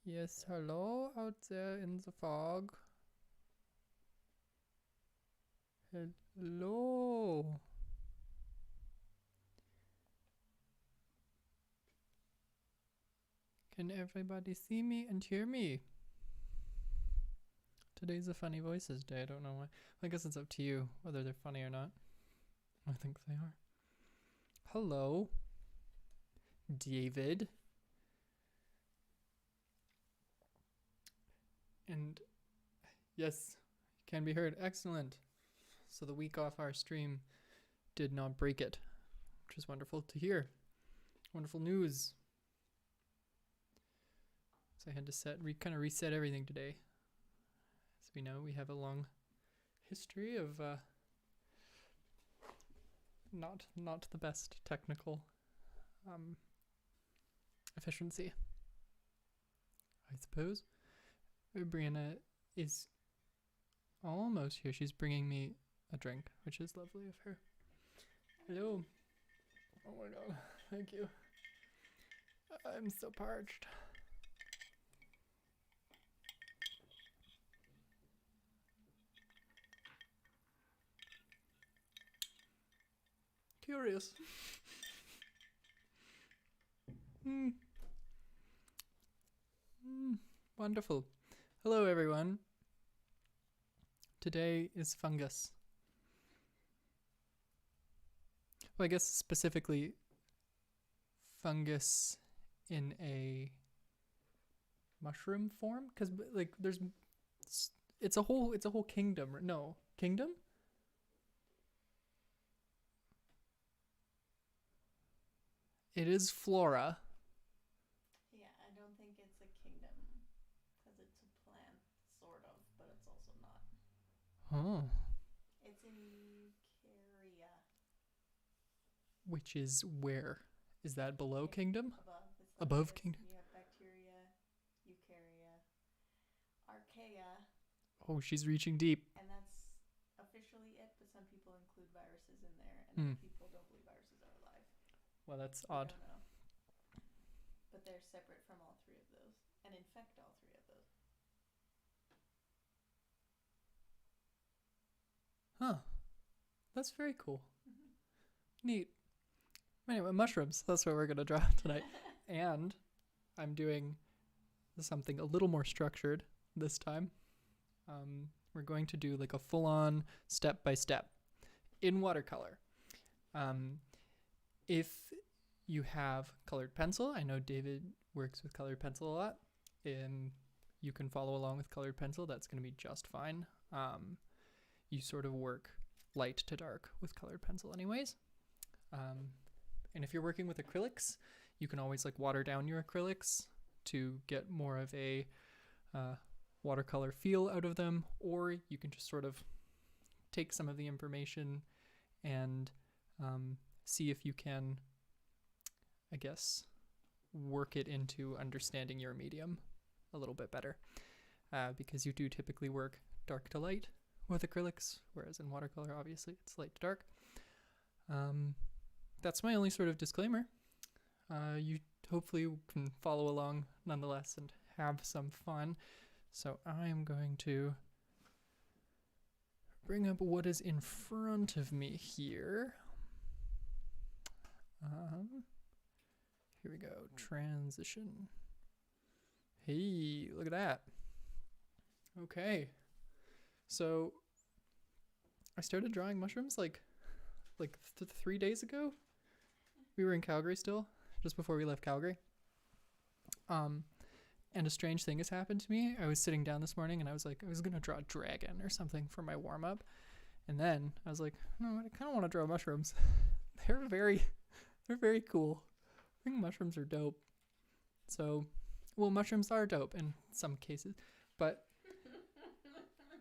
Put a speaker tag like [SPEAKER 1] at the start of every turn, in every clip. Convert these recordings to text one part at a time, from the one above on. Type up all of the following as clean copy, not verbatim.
[SPEAKER 1] Yes, hello out there in the fog. Hello. Can everybody see me and hear me? Today's a funny voices day. I don't know why. I guess it's up to you whether they're funny or not. I think they are. Hello, David. And yes, can be heard. Excellent. So the week off our stream did not break it, which is wonderful to hear. Wonderful news. So I had to kind of reset everything today. As we know, we have a long history of not the best technical efficiency, I suppose. Brianna is almost here. She's bringing me a drink, which is lovely of her. Hello. Oh my god, thank you. I'm so parched. Curious. Wonderful. Hello, everyone. Today is fungus. Well, I guess specifically fungus in a mushroom form, because like it's a whole kingdom. No, kingdom. It is flora.
[SPEAKER 2] Yeah, I don't think it's a kingdom because it's a plant, sort of, but it's also not.
[SPEAKER 1] Oh.
[SPEAKER 2] It's in eukarya.
[SPEAKER 1] Which is where? Is that below
[SPEAKER 2] It's
[SPEAKER 1] kingdom?
[SPEAKER 2] above. It's like
[SPEAKER 1] Above
[SPEAKER 2] this.
[SPEAKER 1] kingdom?
[SPEAKER 2] You have bacteria, eukarya, archaea,
[SPEAKER 1] Oh, she's reaching deep.
[SPEAKER 2] and that's officially it. But some people include viruses in there, and other people don't believe viruses are alive.
[SPEAKER 1] Well, that's
[SPEAKER 2] We
[SPEAKER 1] odd.
[SPEAKER 2] don't know. But they're separate from all three of those and infect all three of those.
[SPEAKER 1] Huh. That's very cool.
[SPEAKER 2] Mm-hmm.
[SPEAKER 1] Neat. Anyway, mushrooms. That's what we're going to draw tonight. And I'm doing something a little more structured this time. We're going to do like a full-on step-by-step in watercolor. If you have colored pencil, I know David works with colored pencil a lot, and you can follow along with colored pencil. That's going to be just fine. You sort of work light to dark with colored pencil anyways. And if you're working with acrylics, you can always like water down your acrylics to get more of a watercolor feel out of them, or you can just sort of take some of the information and see if you can, I guess, work it into understanding your medium a little bit better, because you do typically work dark to light with acrylics, whereas in watercolor, obviously, it's light to dark. That's my only sort of disclaimer. You hopefully can follow along nonetheless and have some fun. So I'm going to bring up what is in front of me here. Here we go. Transition. Hey, look at that. Okay. So I started drawing mushrooms like 3 days ago. We were in Calgary still, just before we left Calgary. And a strange thing has happened to me. I was sitting down this morning and I was like, I was going to draw a dragon or something for my warm up. And then I was like, no, I kind of want to draw mushrooms. They're very cool. I think mushrooms are dope. So, well, mushrooms are dope in some cases, but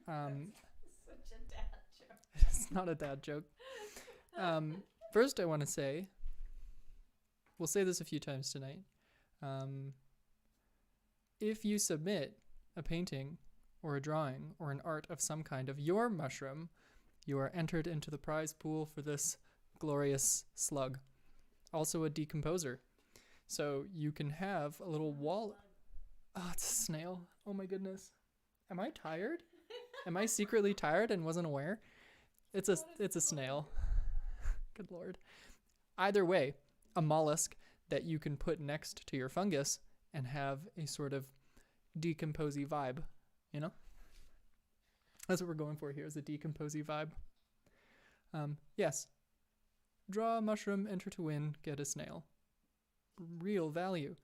[SPEAKER 2] Such a dad joke.
[SPEAKER 1] it's not a dad joke. First, I want to say, we'll say this a few times tonight. If you submit a painting or a drawing or an art of some kind of your mushroom, you are entered into the prize pool for this glorious slug. Also a decomposer. So you can have a little wall. Oh, it's a snail. Oh my goodness. Am I tired? Am I secretly tired and wasn't aware? It's a snail. Good lord. Either way, a mollusk that you can put next to your fungus and have a sort of decomposy vibe, you know? That's what we're going for here, is a decomposy vibe. Yes. Draw a mushroom, enter to win, get a snail. Real value.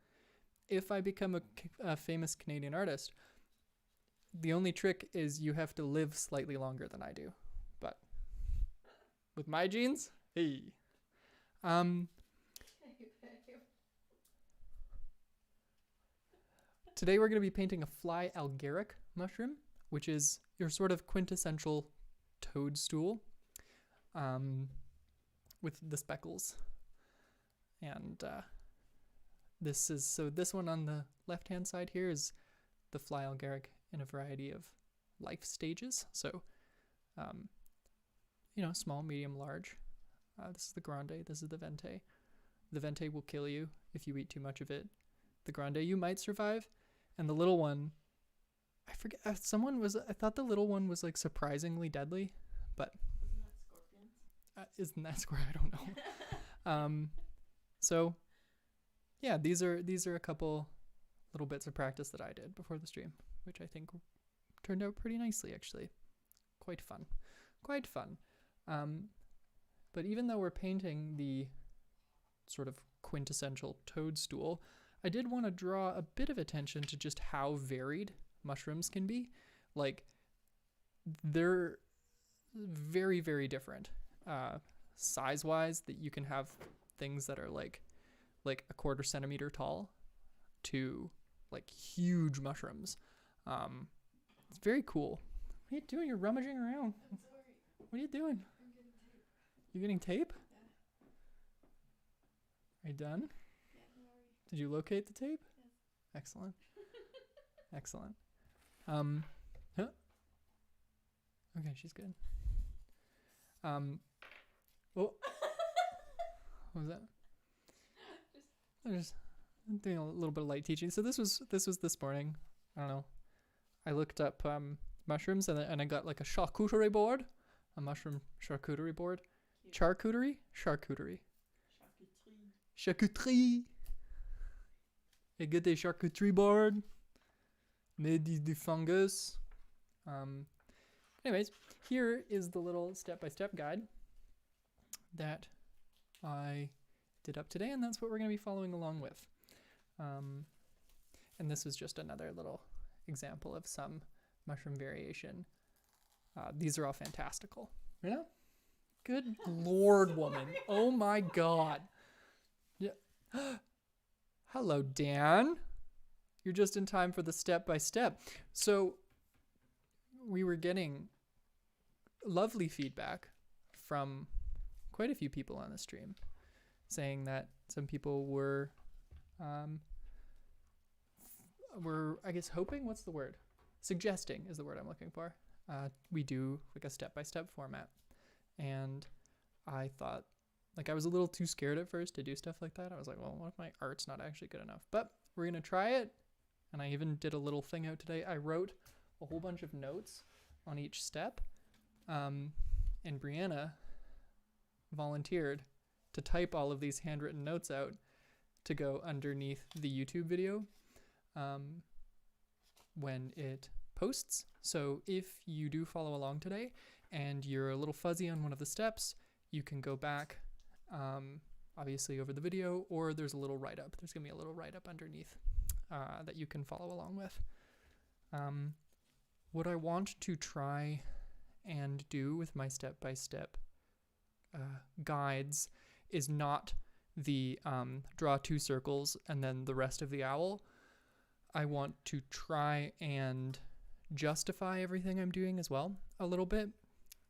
[SPEAKER 1] If I become a famous Canadian artist, the only trick is you have to live slightly longer than I do. But with my genes, hey. Today we're going to be painting a fly Algeric mushroom, which is your sort of quintessential toadstool, with the speckles. And this one on the left-hand side here is the fly Algeric in a variety of life stages. So, small, medium, large. This is the grande. This is the vente. The vente will kill you if you eat too much of it. The grande you might survive, and the little one, I forget. I thought the little one was like surprisingly deadly, but isn't that scorpions? I don't know. So, yeah, these are a couple little bits of practice that I did before the stream, which I think turned out pretty nicely, actually. Quite fun. But even though we're painting the sort of quintessential toadstool, I did want to draw a bit of attention to just how varied mushrooms can be. Like, they're very, very different. Size-wise, that you can have things that are like a quarter centimeter tall to like huge mushrooms. It's very cool. What are you doing? You're rummaging around.
[SPEAKER 2] I'm sorry.
[SPEAKER 1] What are you doing?
[SPEAKER 2] I'm getting tape.
[SPEAKER 1] You're getting tape?
[SPEAKER 2] Yeah.
[SPEAKER 1] Are you done?
[SPEAKER 2] Yeah, I'm already.
[SPEAKER 1] Did you locate the tape?
[SPEAKER 2] Yes.
[SPEAKER 1] Excellent. Excellent. Okay, she's good. What was that? I'm just doing a little bit of light teaching. So this was this morning. I don't know. I looked up mushrooms and I got like a charcuterie board, a mushroom charcuterie board.
[SPEAKER 2] Cute.
[SPEAKER 1] Charcuterie. I get a charcuterie board made the fungus. Anyways, here is the little step-by-step guide that I did up today, and that's what we're going to be following along with. And this is just another little example of some mushroom variation. These are all fantastical. You know? Good Lord, woman. Oh my God. Yeah. Hello, Dan. You're just in time for the step-by-step. So we were getting lovely feedback from quite a few people on the stream, saying that some people were I guess hoping, what's the word? Suggesting is the word I'm looking for. We do like a step-by-step format. And I thought, like, I was a little too scared at first to do stuff like that. I was like, well, what if my art's not actually good enough? But we're going to try it. And I even did a little thing out today. I wrote a whole bunch of notes on each step. And Brianna volunteered to type all of these handwritten notes out to go underneath the YouTube video when it posts. So if you do follow along today and you're a little fuzzy on one of the steps, you can go back, obviously over the video, or there's a little write-up. There's going to be a little write-up underneath that you can follow along with. What I want to try and do with my step-by-step guides is not the draw 2 circles and then the rest of the owl. I want to try and justify everything I'm doing as well a little bit,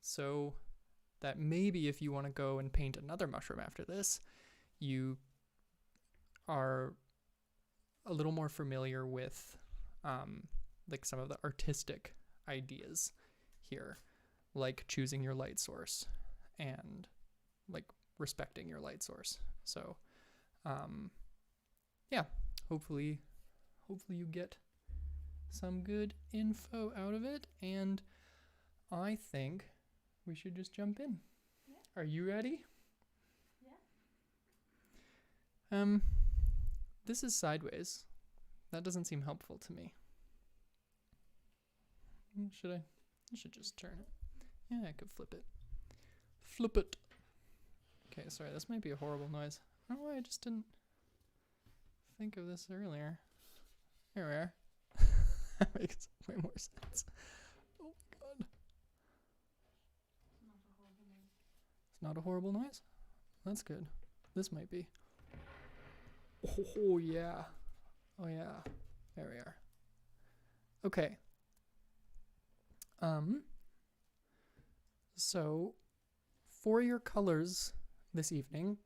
[SPEAKER 1] so that maybe if you want to go and paint another mushroom after this, you are a little more familiar with like some of the artistic ideas here, like choosing your light source and like respecting your light source. So yeah, hopefully you get some good info out of it, and I think we should just jump in.
[SPEAKER 2] Yeah.
[SPEAKER 1] Are you ready?
[SPEAKER 2] Yeah.
[SPEAKER 1] This is sideways. That doesn't seem helpful to me. Should I? I should just turn it. Yeah, I could flip it. Flip it. Okay, sorry, this might be a horrible noise. I don't know why I just didn't think of this earlier. Here we are. That makes way more sense. Oh my god. It's not a horrible noise? That's good. This might be. Oh yeah. Oh yeah. There we are. Okay. So for your colors this evening,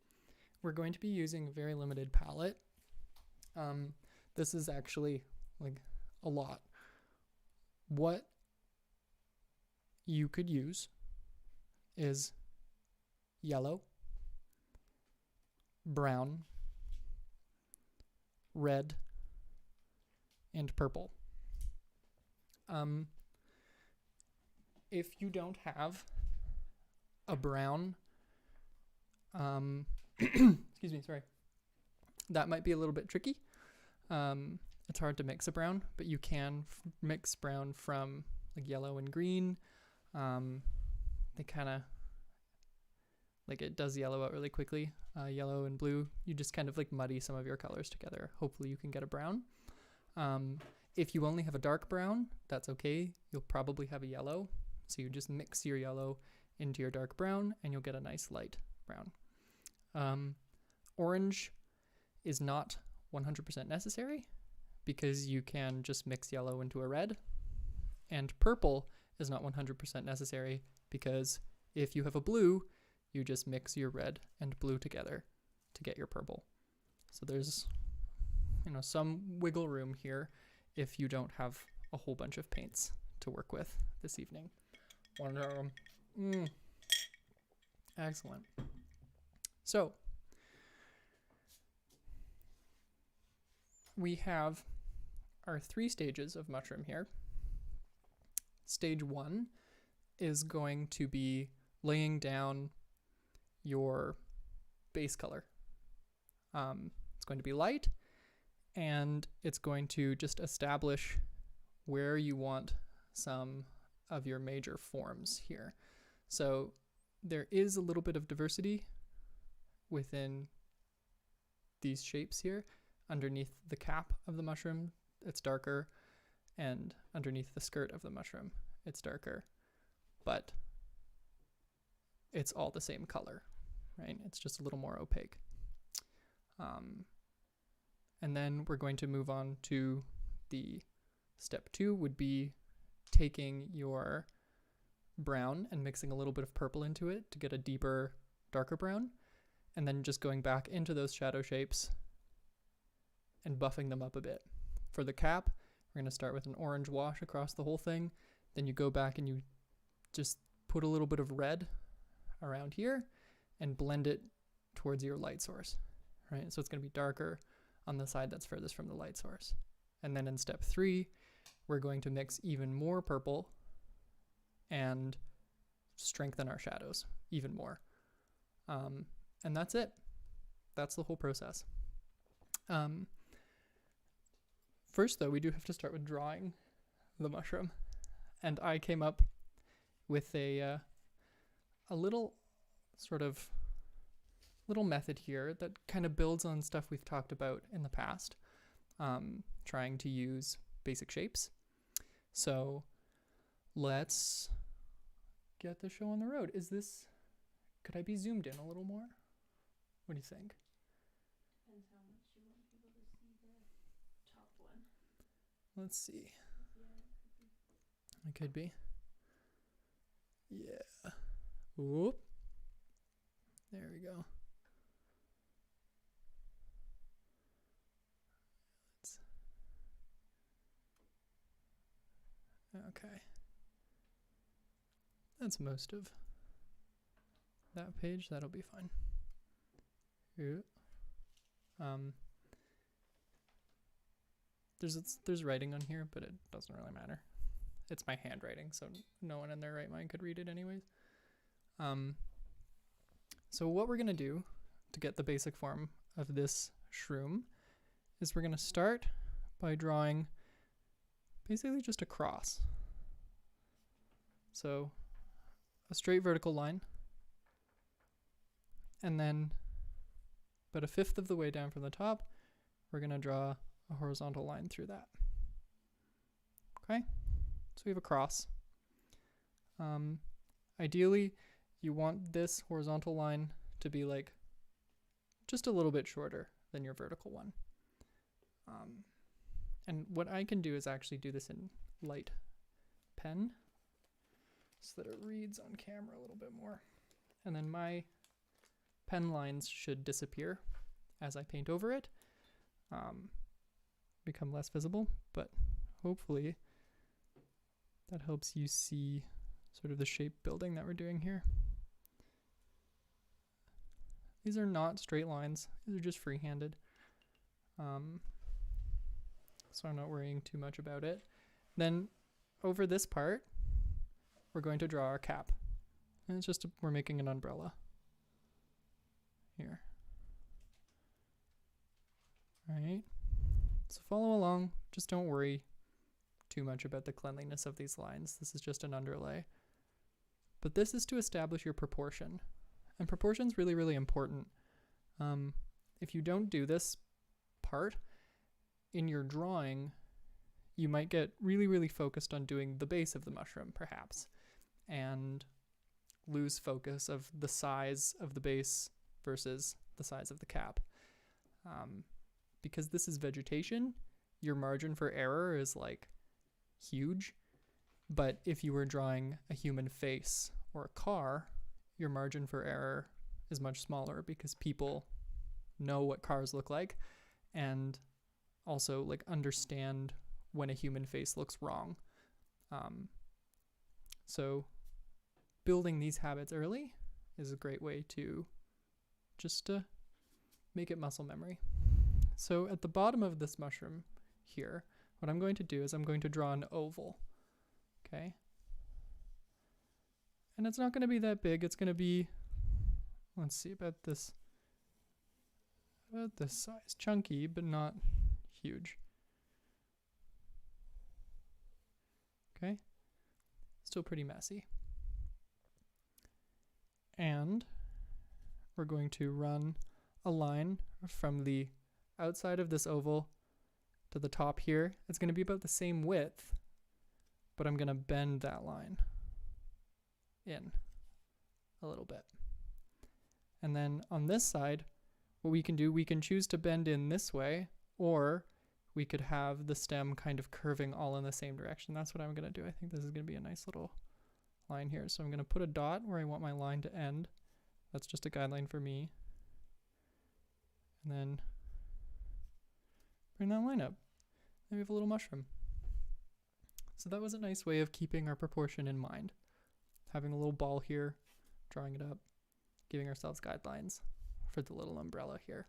[SPEAKER 1] we're going to be using a very limited palette. This is actually like a lot. What you could use is yellow, brown, red, and purple. If you don't have a brown, excuse me, sorry, that might be a little bit tricky. It's hard to mix a brown, but you can mix brown from like yellow and green. They kind of, like it does yellow out really quickly. Yellow and blue, you just kind of like muddy some of your colors together. Hopefully you can get a brown. If you only have a dark brown, that's okay. You'll probably have a yellow. So you just mix your yellow into your dark brown and you'll get a nice light brown. Orange is not 100% necessary because you can just mix yellow into a red. And purple is not 100% necessary because if you have a blue, you just mix your red and blue together to get your purple. So there's, some wiggle room here if you don't have a whole bunch of paints to work with this evening. Excellent. So we have our 3 stages of mushroom here. Stage 1 is going to be laying down your base color. It's going to be light, and it's going to just establish where you want some of your major forms here. So there is a little bit of diversity within these shapes here. Underneath the cap of the mushroom, it's darker, and underneath the skirt of the mushroom, it's darker. But it's all the same color, right? It's just a little more opaque. And then we're going to move on to the step 2 would be taking your brown and mixing a little bit of purple into it to get a deeper, darker brown, and then just going back into those shadow shapes and buffing them up a bit. For the cap, we're going to start with an orange wash across the whole thing. Then you go back and you just put a little bit of red around here and blend it towards your light source, right? So it's going to be darker on the side that's furthest from the light source. And then in step 3, we're going to mix even more purple and strengthen our shadows even more. And that's it. That's the whole process. First, though, we do have to start with drawing the mushroom. And I came up with a little method here that kind of builds on stuff we've talked about in the past, trying to use basic shapes. So let's get the show on the road. Could I be zoomed in a little more? What do you think?
[SPEAKER 2] Depends how much you want people to see the top one.
[SPEAKER 1] Let's see.
[SPEAKER 2] Yeah,
[SPEAKER 1] It could be. Yeah. Whoop. There we go. Okay. That's most of that page. That'll be fine. There's writing on here, but it doesn't really matter. It's my handwriting, so no one in their right mind could read it anyways. So what we're gonna do to get the basic form of this shroom is we're gonna start by drawing basically just a cross. So a straight vertical line, and then about a fifth of the way down from the top, we're gonna draw a horizontal line through that. Okay, so we have a cross. Ideally, you want this horizontal line to be like just a little bit shorter than your vertical one. And what I can do is actually do this in light pen so that it reads on camera a little bit more. And then my pen lines should disappear as I paint over it, become less visible, but hopefully that helps you see sort of the shape building that we're doing here. These are not straight lines, these are just free-handed. So I'm not worrying too much about it. Then over this part, we're going to draw our cap. And it's just, we're making an umbrella here. All right, so follow along, just don't worry too much about the cleanliness of these lines. This is just an underlay. But this is to establish your proportion. And proportion is really, really important. If you don't do this part in your drawing, you might get really, really focused on doing the base of the mushroom, perhaps, and lose focus of the size of the base versus the size of the cap. Because this is vegetation, your margin for error is like huge. But if you were drawing a human face or a car, your margin for error is much smaller because people know what cars look like and also like understand when a human face looks wrong. So building these habits early is a great way to just make it muscle memory. So at the bottom of this mushroom here, what I'm going to do is I'm going to draw an oval. Okay. And it's not going to be that big. It's going to be, let's see, about this size. Chunky, but not huge. Okay. Still pretty messy. And we're going to run a line from the outside of this oval to the top here. It's going to be about the same width, but I'm going to bend that line in a little bit. And then on this side, what we can do, we can choose to bend in this way, or we could have the stem kind of curving all in the same direction. That's what I'm going to do. I think this is going to be a nice little line here. So I'm going to put a dot where I want my line to end. That's just a guideline for me. And then bring that line up. Then we have a little mushroom. So that was a nice way of keeping our proportion in mind. Having a little ball here, drawing it up, giving ourselves guidelines for the little umbrella here.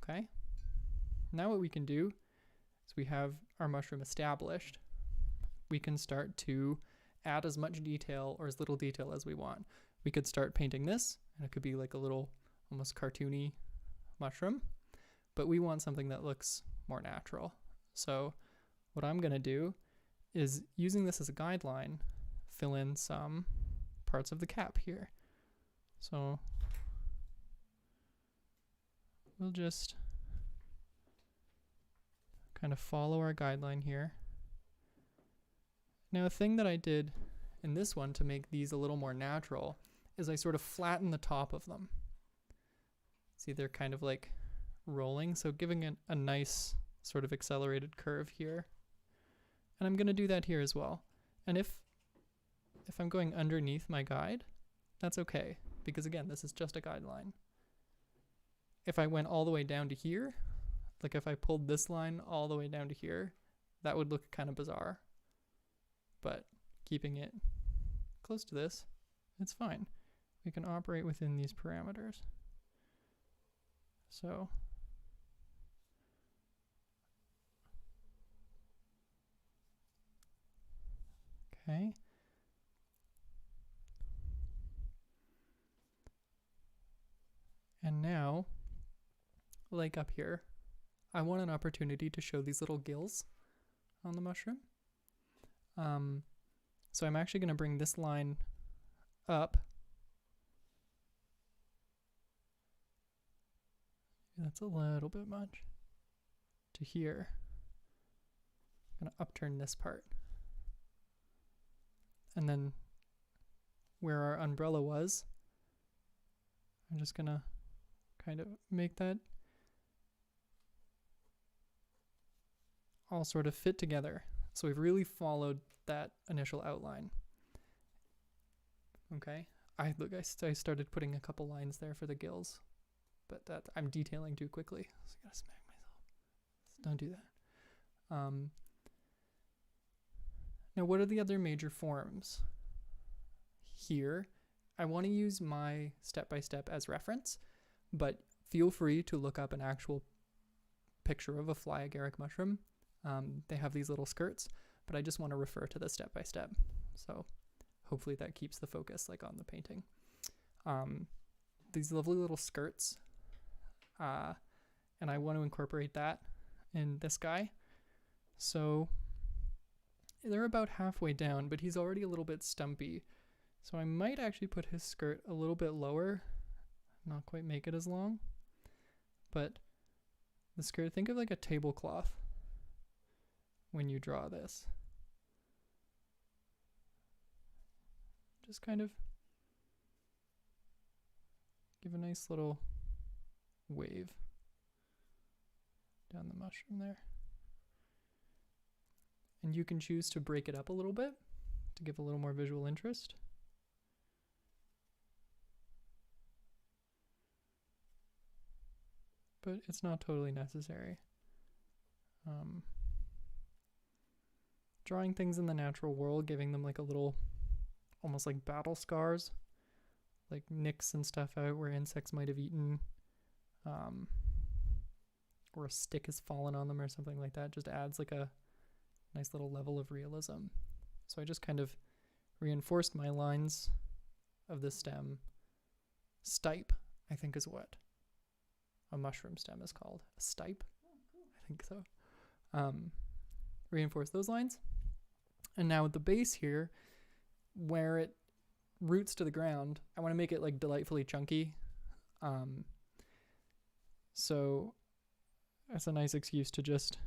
[SPEAKER 1] Okay. Now what we can do is we have our mushroom established. We can start to add as much detail or as little detail as we want. We could start painting this, and it could be like a little almost cartoony mushroom, but we want something that looks more natural. So what I'm going to do is, using this as a guideline, fill in some parts of the cap here. So we'll just kind of follow our guideline here. Now, a thing that I did in this one to make these a little more natural is I sort of flatten the top of them. See, they're kind of like rolling, so giving it a nice sort of accelerated curve here. And I'm going to do that here as well. And if I'm going underneath my guide, that's okay, because again, this is just a guideline. If I went all the way down to here, like if I pulled this line all the way down to here, that would look kind of bizarre. But keeping it close to this, it's fine. We can operate within these parameters. So Okay. And now, like up here, I want an opportunity to show these little gills on the mushroom. So I'm actually going to bring this line up. That's a little bit much. To here. I'm going to upturn this part. And then where our umbrella was, I'm just going to kind of make that all sort of fit together. So we've really followed that initial outline. Okay, I started putting a couple lines there for the gills, but that I'm detailing too quickly, so I gotta smack myself. So don't do that. Now, what are the other major forms? Here, I want to use my step-by-step as reference, but feel free to look up an actual picture of a fly agaric mushroom. They have these little skirts, but I just want to refer to the step-by-step. So hopefully that keeps the focus like on the painting. These lovely little skirts, and I want to incorporate that in this guy. So they're about halfway down, but he's already a little bit stumpy. So I might actually put his skirt a little bit lower, not quite make it as long. But the skirt, think of like a tablecloth when you draw this. Just kind of give a nice little wave down the mushroom there. And you can choose to break it up a little bit to give a little more visual interest. But it's not totally necessary. Drawing things in the natural world, giving them like a little, almost like battle scars, like nicks and stuff out where insects might have eaten, or a stick has fallen on them or something like that, just adds like a nice little level of realism. So I just kind of reinforced my lines of the stem. Stipe, I think, is what a mushroom stem is called. A stipe? Oh, cool. I think so. Reinforce those lines. And now at the base here, where it roots to the ground, I want to make it like delightfully chunky. So that's a nice excuse to just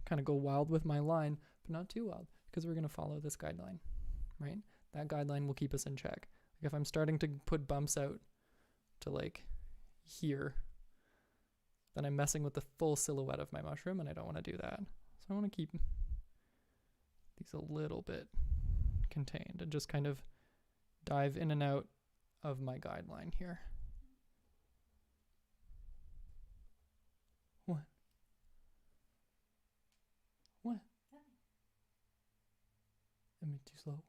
[SPEAKER 1] kind of go wild with my line, but not too wild, because we're going to follow this guideline, right? That guideline will keep us in check. Like if I'm starting to put bumps out to like here, then I'm messing with the full silhouette of my mushroom, and I don't want to do that. So I want to keep these a little bit contained and just kind of dive in and out of my guideline here. What? What? Am I too slow?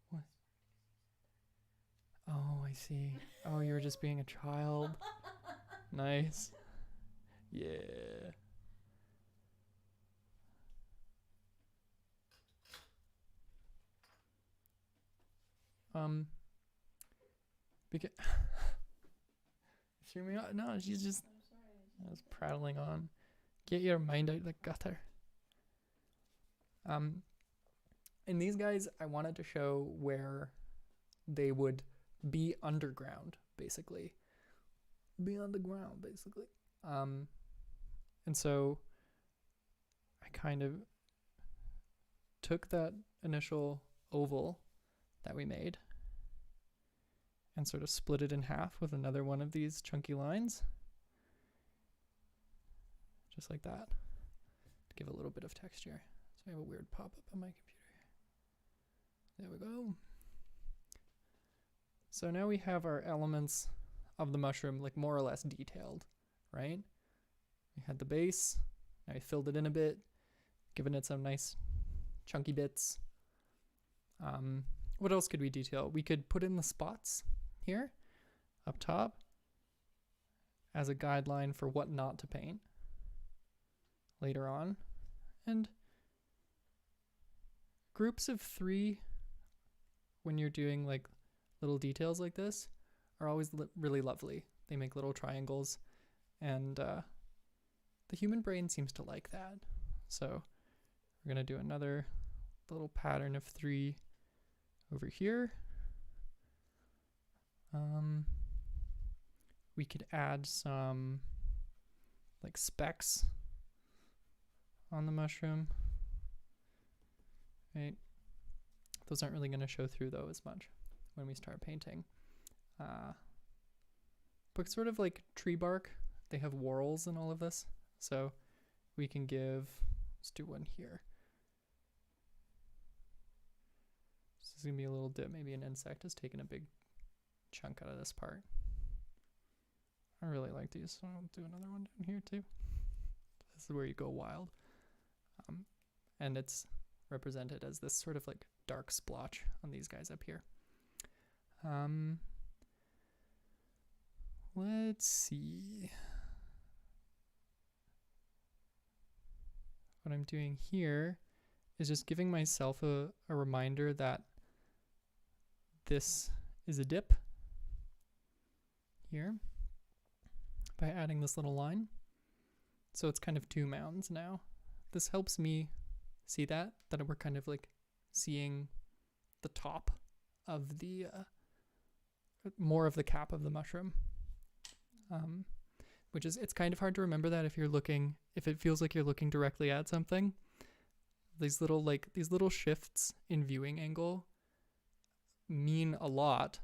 [SPEAKER 1] What? Oh, I see. Oh, you were just being a child. Nice. Yeah. Because threw me off. No, she's just I was prattling on. Get your mind out the gutter. In these guys, I wanted to show where they would be underground, basically. Be on the ground, basically. And so I kind of took that initial oval that we made and sort of split it in half with another one of these chunky lines. Just like that. To give a little bit of texture. So I have a weird pop-up on my computer. There we go. So now we have our elements of the mushroom like more or less detailed, right? We had the base. Now we filled it in a bit, given it some nice chunky bits. What else could we detail? We could put in the spots here up top as a guideline for what not to paint later on. And groups of 3, when you're doing like little details like this, are always really lovely. They make little triangles, and the human brain seems to like that. So we're going to do another little pattern of 3 over here. We could add some like specks on the mushroom, right? Those aren't really going to show through though as much when we start painting. But sort of like tree bark, they have whorls in all of this, so we can let's do one here. This is going to be a little dip. Maybe an insect has taken a big chunk out of this part. I really like these, so I'll do another one down here too. This is where you go wild. And it's represented as this sort of like dark splotch on these guys up here. Let's see. What I'm doing here is just giving myself a reminder that this is a dip here by adding this little line. So it's kind of 2 mounds now. This helps me see that we're kind of like seeing the top of the, more of the cap of the mushroom. Which is, it's kind of hard to remember that if it feels like you're looking directly at something. These little shifts in viewing angle mean a lot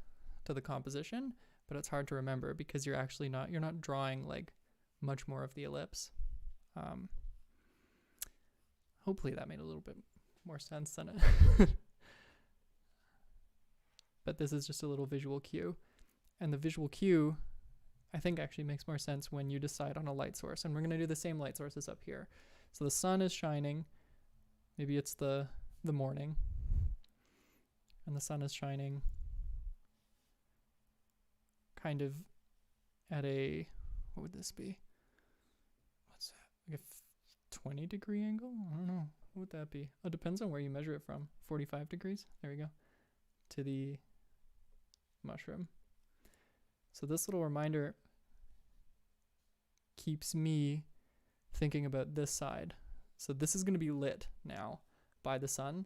[SPEAKER 1] to the composition, but it's hard to remember because you're not drawing like much more of the ellipse. Hopefully that made a little bit more sense than it. But this is just a little visual cue. And the visual cue, I think, actually makes more sense when you decide on a light source. And we're going to do the same light sources up here. So the sun is shining. Maybe it's the morning. And the sun is shining kind of at a, what would this be? What's that? Like a 20-degree angle? I don't know. What would that be? Oh, it depends on where you measure it from. 45 degrees? There we go. To the mushroom. So this little reminder keeps me thinking about this side. So this is going to be lit now by the sun,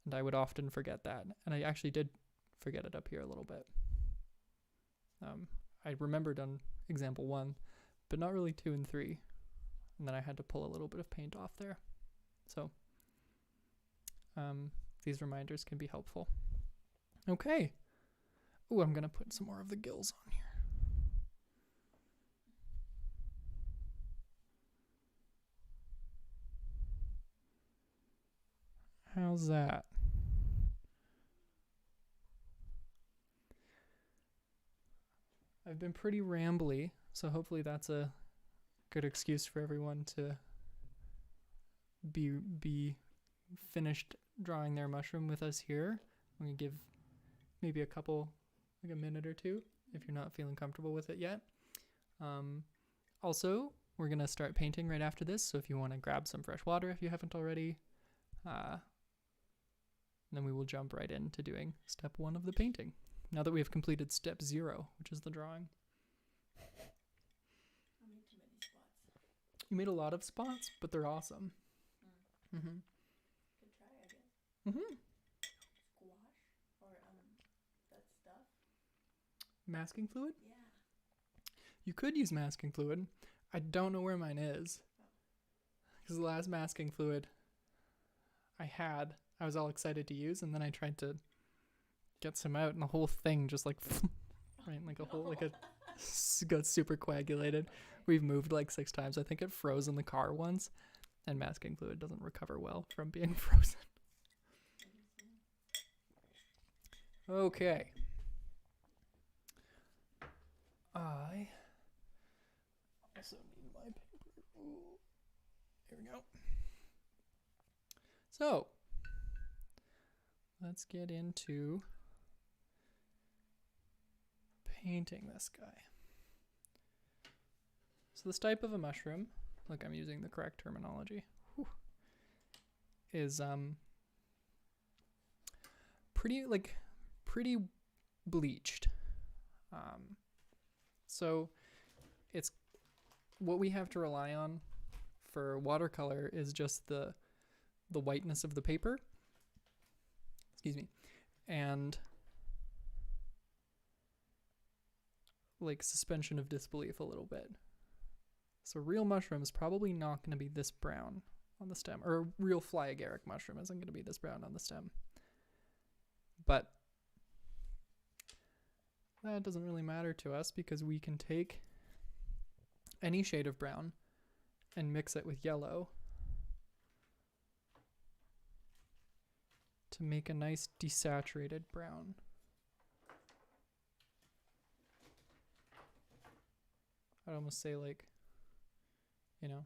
[SPEAKER 1] and I would often forget that. And I actually did forget it up here a little bit. I remembered on example 1, but not really 2 and 3. And then I had to pull a little bit of paint off there. So these reminders can be helpful. Okay. Oh, I'm going to put some more of the gills on here. How's that? I've been pretty rambly, so hopefully that's a good excuse for everyone to be finished drawing their mushroom with us here. I'm going to give maybe like a minute or 2 if you're not feeling comfortable with it yet. Also, we're going to start painting right after this, so if you want to grab some fresh water if you haven't already, then we will jump right into doing step 1 of the painting, now that we have completed step 0, which is the drawing.
[SPEAKER 2] I made too many spots.
[SPEAKER 1] You made a lot of spots, but they're awesome. Mm-hmm.
[SPEAKER 2] Good try, I guess.
[SPEAKER 1] Mm-hmm.
[SPEAKER 2] Squash or that stuff.
[SPEAKER 1] Masking fluid?
[SPEAKER 2] Yeah.
[SPEAKER 1] You could use masking fluid. I don't know where mine is. Because the last masking fluid I was all excited to use, and then I tried to get some out, and the whole thing just like, right, like a whole, like got super coagulated. We've moved like 6 times. I think it froze in the car once, and masking fluid doesn't recover well from being frozen. Okay. I also need my paper. Ooh. Here we go. So, let's get into painting this guy. So this type of a mushroom, look, I'm using the correct terminology, is pretty bleached. So it's what we have to rely on for watercolor is just the whiteness of the paper. Excuse me. And like suspension of disbelief a little bit. So real mushroom is probably not going to be this brown on the stem, or a real fly agaric mushroom isn't going to be this brown on the stem. But that doesn't really matter to us because we can take any shade of brown and mix it with yellow to make a nice desaturated brown. I'd almost say like, you know,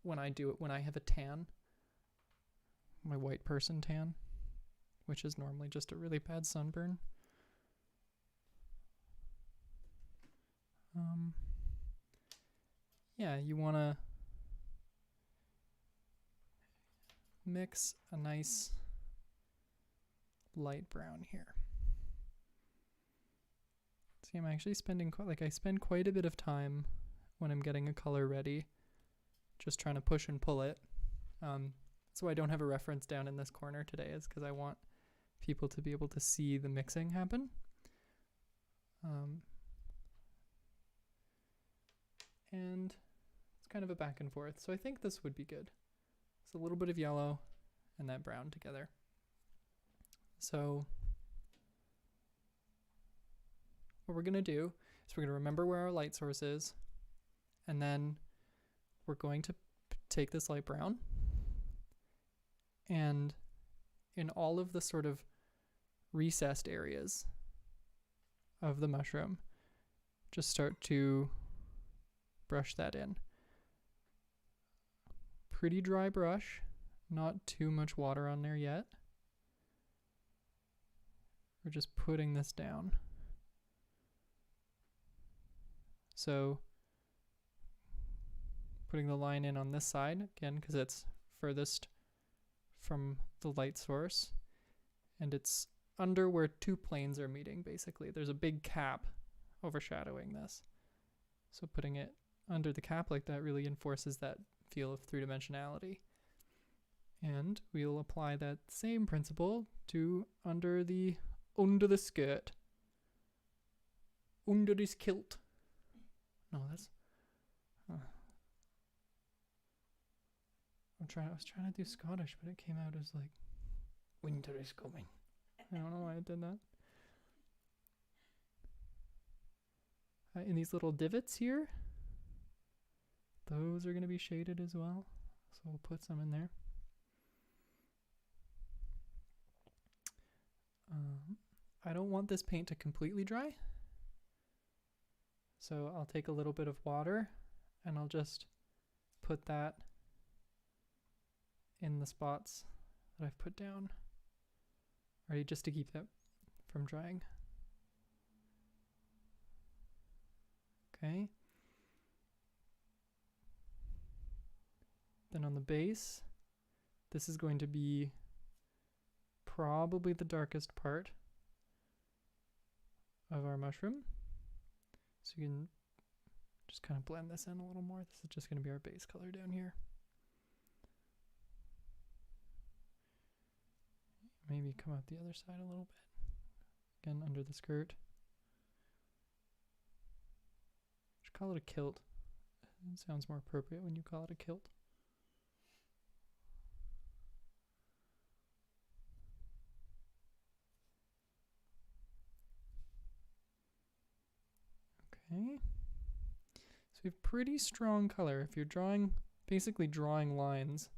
[SPEAKER 1] when I have a tan, my white person tan, which is normally just a really bad sunburn. Yeah, you want to mix a nice light brown here. See, I'm actually spending I spend quite a bit of time when I'm getting a color ready, just trying to push and pull it. So I don't have a reference down in this corner today, is because I want people to be able to see the mixing happen. And it's kind of a back and forth. So I think this would be good. It's a little bit of yellow and that brown together. So what we're going to do is we're going to remember where our light source is, and then we're going to take this light brown and in all of the sort of recessed areas of the mushroom, just start to brush that in. Pretty dry brush, not too much water on there yet. We're just putting this down. So putting the line in on this side, again, because it's furthest from the light source, and it's under where two planes are meeting, basically. There's a big cap overshadowing this. So putting it under the cap like that really enforces that feel of three-dimensionality. And we'll apply that same principle to under the skirt. Under this kilt. No, that's... I was trying to do Scottish, but it came out as like, winter is coming. I don't know why I did that. In these little divots here, those are going to be shaded as well. So we'll put some in there. I don't want this paint to completely dry. So I'll take a little bit of water and I'll just put that in the spots that I've put down, ready, just to keep that from drying. Okay. Then on the base, this is going to be probably the darkest part of our mushroom. So you can just kind of blend this in a little more. This is just going to be our base color down here. Maybe come out the other side a little bit. Again, under the skirt. Just call it a kilt. It sounds more appropriate when you call it a kilt. Okay. So we have pretty strong color. If you're basically drawing lines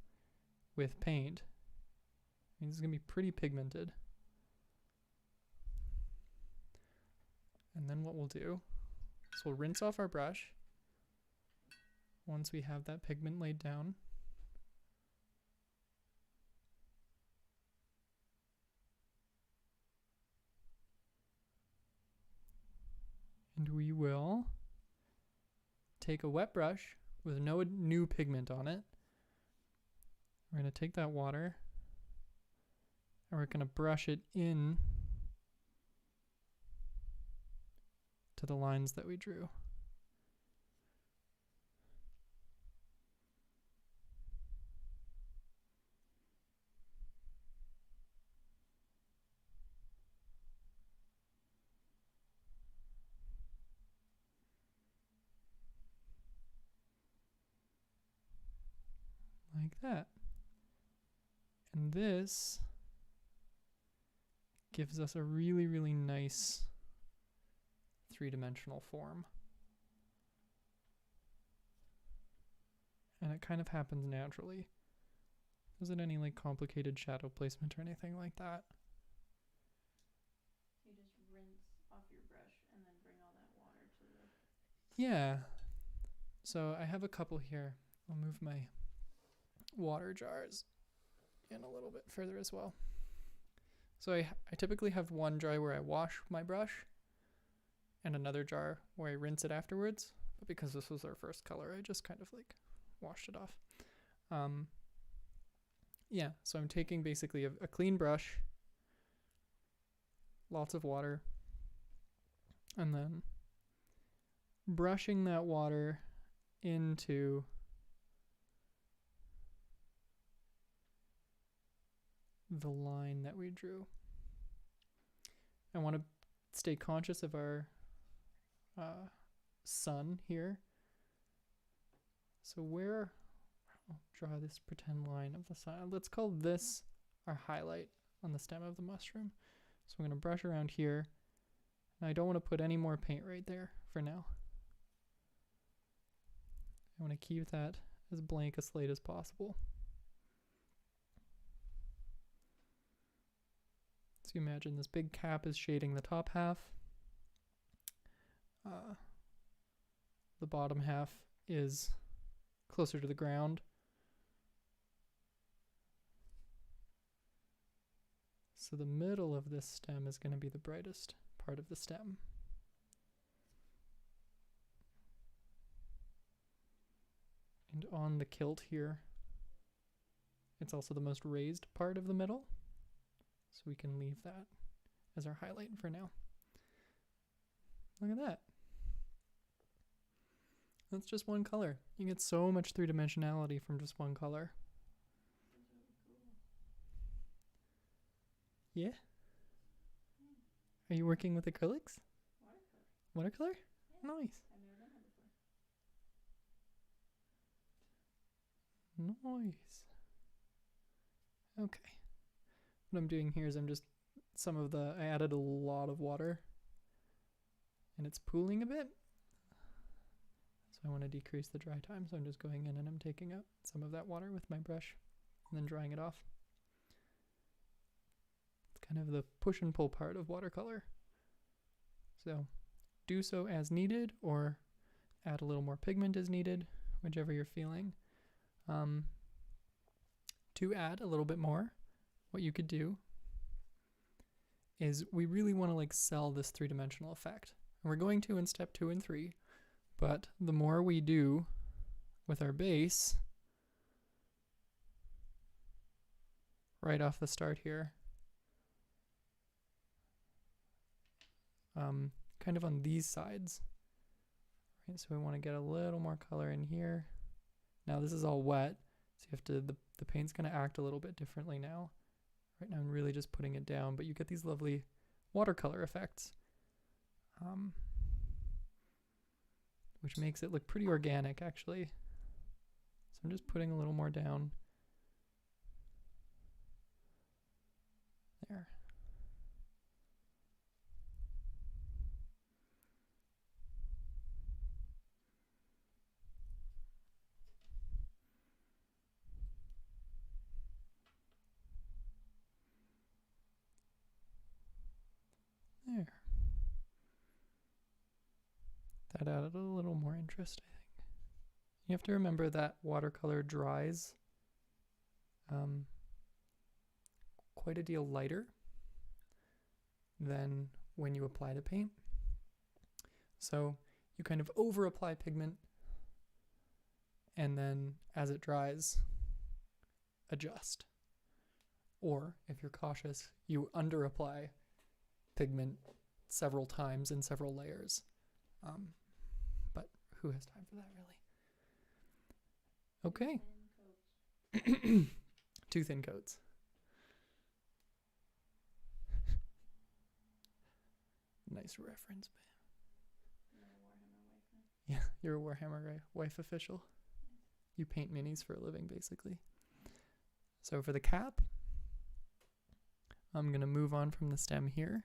[SPEAKER 1] with paint, I mean, this is going to be pretty pigmented. And then what we'll do is we'll rinse off our brush once we have that pigment laid down. And we will take a wet brush with no new pigment on it. We're going to take that water and we're going to brush it in to the lines that we drew. Like that. And this gives us a really, really nice three-dimensional form. And it kind of happens naturally. There isn't any like complicated shadow placement or anything like that.
[SPEAKER 2] You just rinse off your brush and then bring all that water to the...
[SPEAKER 1] Yeah. So I have a couple here. I'll move my water jars in a little bit further as well. So I typically have one jar where I wash my brush and another jar where I rinse it afterwards. But because this was our first color, I just kind of like washed it off. Yeah, so I'm taking basically a clean brush, lots of water, and then brushing that water into the line that we drew. I want to stay conscious of our sun here. So where, I'll draw this pretend line of the sun. Let's call this our highlight on the stem of the mushroom. So I'm going to brush around here. And I don't want to put any more paint right there for now. I want to keep that as blank a slate as possible. So you imagine this big cap is shading the top half. The bottom half is closer to the ground. So the middle of this stem is going to be the brightest part of the stem. And on the kilt here, it's also the most raised part of the middle. So we can leave that as our highlight for now. Look at that. That's just one color. You get so much three-dimensionality from just one color.
[SPEAKER 2] That's really cool.
[SPEAKER 1] Yeah? Are you working with acrylics?
[SPEAKER 2] Watercolor.
[SPEAKER 1] Watercolor?
[SPEAKER 2] Yeah.
[SPEAKER 1] Nice.
[SPEAKER 2] I've never done that before.
[SPEAKER 1] Nice. Okay. What I'm doing here is I added a lot of water and it's pooling a bit. So I want to decrease the dry time. So I'm just going in and I'm taking out some of that water with my brush and then drying it off. It's kind of the push and pull part of watercolor. So do so as needed or add a little more pigment as needed, whichever you're feeling. To add a little bit more, what you could do is we really want to like sell this three-dimensional effect. And we're going to in step 2 and 3, but the more we do with our base right off the start here, kind of on these sides, right? So we want to get a little more color in here. Now this is all wet, so you have to, the paint's going to act a little bit differently now. Right now I'm really just putting it down, but you get these lovely watercolor effects, which makes it look pretty organic actually. So I'm just putting a little more down there. There. That added a little more interest, I think. You have to remember that watercolor dries quite a deal lighter than when you apply the paint. So you kind of over apply pigment and then as it dries, adjust. Or, if you're cautious, you under apply pigment several times in several layers. But who has time for that, really? Okay. 2 thin coats. Nice reference, man. Yeah, you're a Warhammer wife official. You paint minis for a living, basically. So for the cap, I'm going to move on from the stem here.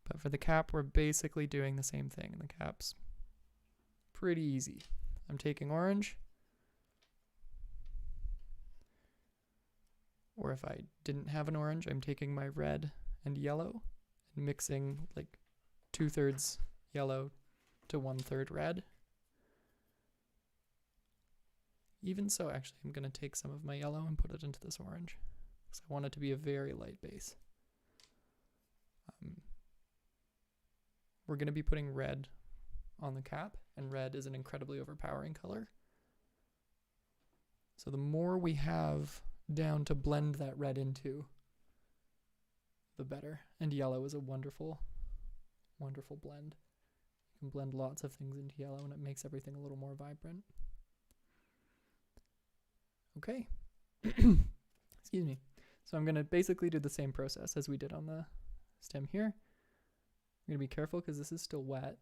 [SPEAKER 1] But for the cap, we're basically doing the same thing. And the cap's pretty easy. I'm taking orange. Or if I didn't have an orange, I'm taking my red and yellow and mixing like 2/3 yellow to 1/3 red. Even so, actually, I'm going to take some of my yellow and put it into this orange because I want it to be a very light base. We're going to be putting red on the cap, and red is an incredibly overpowering color. So the more we have down to blend that red into, the better. And yellow is a wonderful, wonderful blend. You can blend lots of things into yellow and it makes everything a little more vibrant. Okay. Excuse me. So I'm going to basically do the same process as we did on the stem here. I'm going to be careful because this is still wet.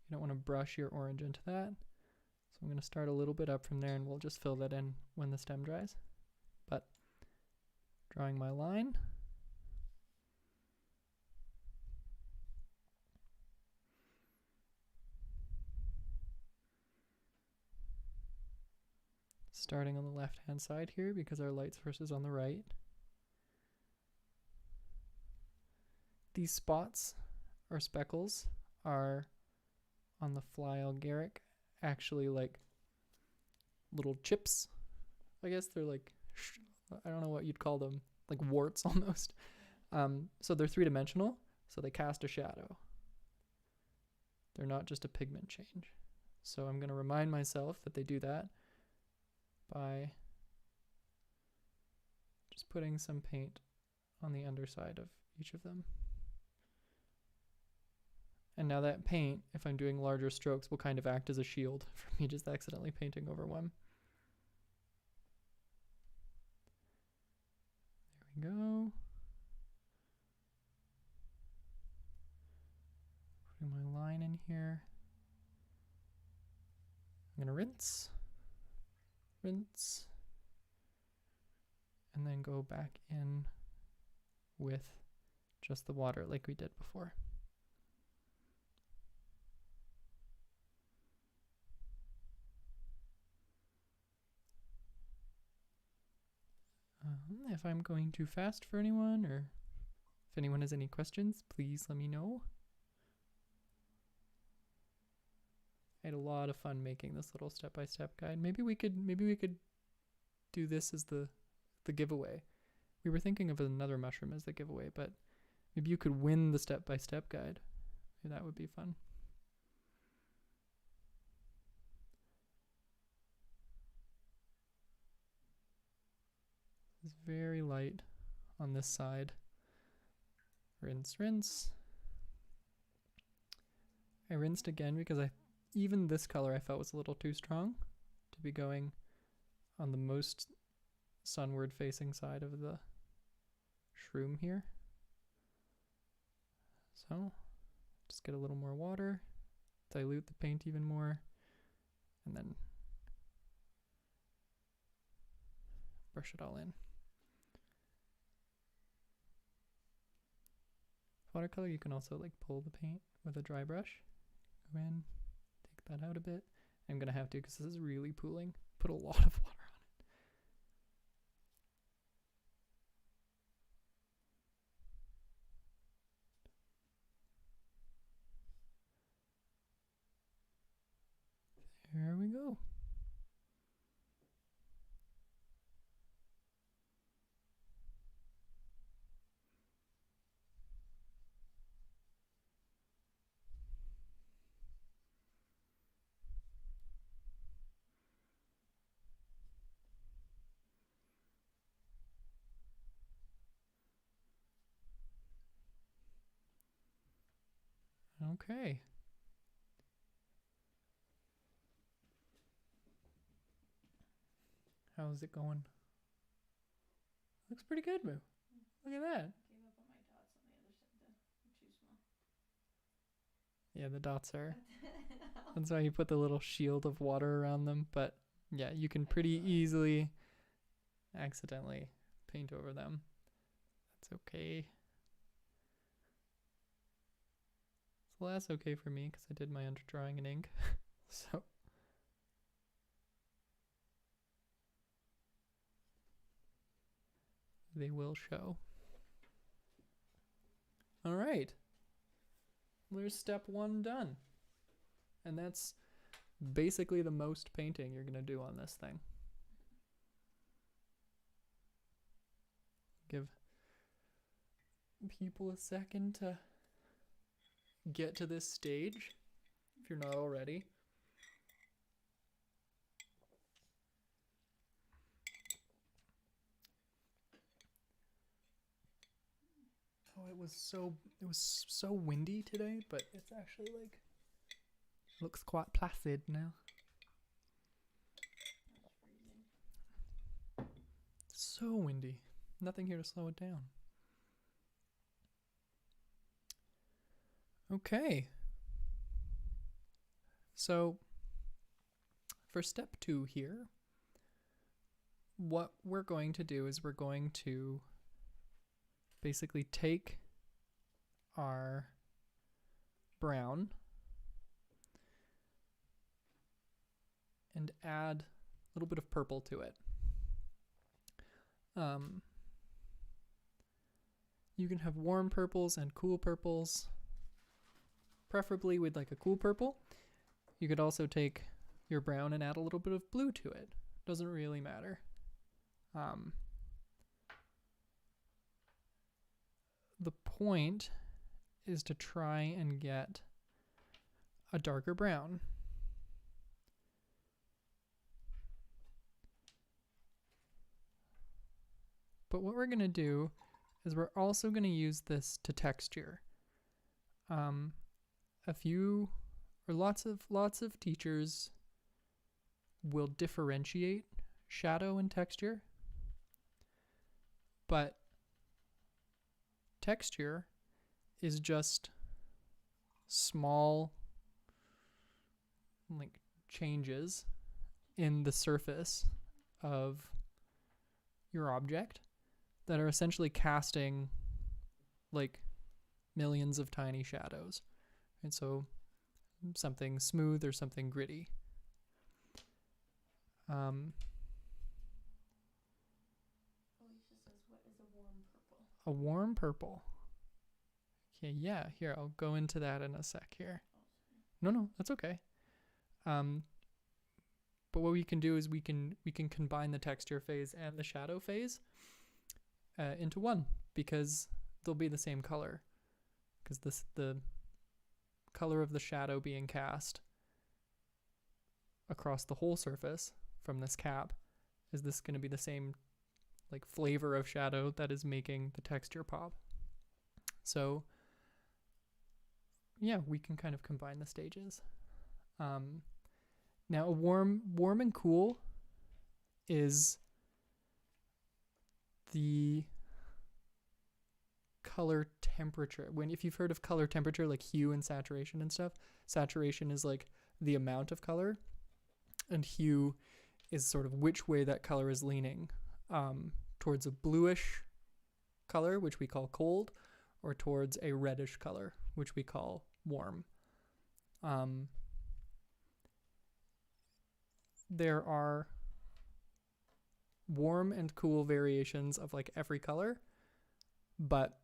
[SPEAKER 1] You don't want to brush your orange into that. So I'm going to start a little bit up from there and we'll just fill that in when the stem dries. But drawing my line. Starting on the left-hand side here because our light source is on the right. These spots or speckles are on the fly Algeric actually like little chips. I guess they're like, I don't know what you'd call them, like warts almost. So they're 3-dimensional, so they cast a shadow. They're not just a pigment change. So I'm going to remind myself that they do that by just putting some paint on the underside of each of them. And now that paint, if I'm doing larger strokes, will kind of act as a shield for me just accidentally painting over one. There we go. Putting my line in here. I'm going to rinse, and then go back in with just the water like we did before. If I'm going too fast for anyone, or if anyone has any questions, please let me know. I had a lot of fun making this little step-by-step guide. Maybe we could do this as the giveaway. We were thinking of another mushroom as the giveaway, but maybe you could win the step-by-step guide. Maybe that would be fun. It's very light on this side. Rinse, rinse. I rinsed again because even this color I felt was a little too strong to be going on the most sunward facing side of the shroom here. So just get a little more water, dilute the paint even more, and then brush it all in. Watercolor, you can also like pull the paint with a dry brush. Go in, take that out a bit. I'm gonna have to because this is really pooling. Put a lot of water on it. There we go. Okay. How's it going? Looks pretty good, Moo. Look at that.
[SPEAKER 2] Gave up on my dots on the other side, they're too small.
[SPEAKER 1] Yeah, the dots are. That's why you put the little shield of water around them. But yeah, you can pretty easily accidentally paint over them. That's okay. Well, that's okay for me because I did my underdrawing in ink. So. They will show. All right. There's step 1 done. And that's basically the most painting you're going to do on this thing. Give people a second to get to this stage if you're not already. Oh, it was so windy today, but it's actually like looks quite placid now. So windy. Nothing here to slow it down. Okay. So for step 2 here, what we're going to do is we're going to basically take our brown and add a little bit of purple to it. You can have warm purples and cool purples. Preferably with like a cool purple. You could also take your brown and add a little bit of blue to it. Doesn't really matter. The point is to try and get a darker brown. But what we're going to do is we're also going to use this to texture. Lots of teachers will differentiate shadow and texture, but texture is just small like changes in the surface of your object that are essentially casting like millions of tiny shadows. And so something smooth or something gritty.
[SPEAKER 2] Alicia says, what is a warm purple?
[SPEAKER 1] A warm purple. Okay, yeah, here, I'll go into that in a sec here. No, that's okay. But what we can do is we can combine the texture phase and the shadow phase into one, because they'll be the same color. Because the color of the shadow being cast across the whole surface from this cap is this going to be the same like flavor of shadow that is making the texture pop. So yeah, we can kind of combine the stages. Now a warm and cool is the color temperature. If you've heard of color temperature, like hue and saturation and stuff, saturation is like the amount of color, and hue is sort of which way that color is leaning, towards a bluish color, which we call cold, or towards a reddish color, which we call warm. There are warm and cool variations of like every color, but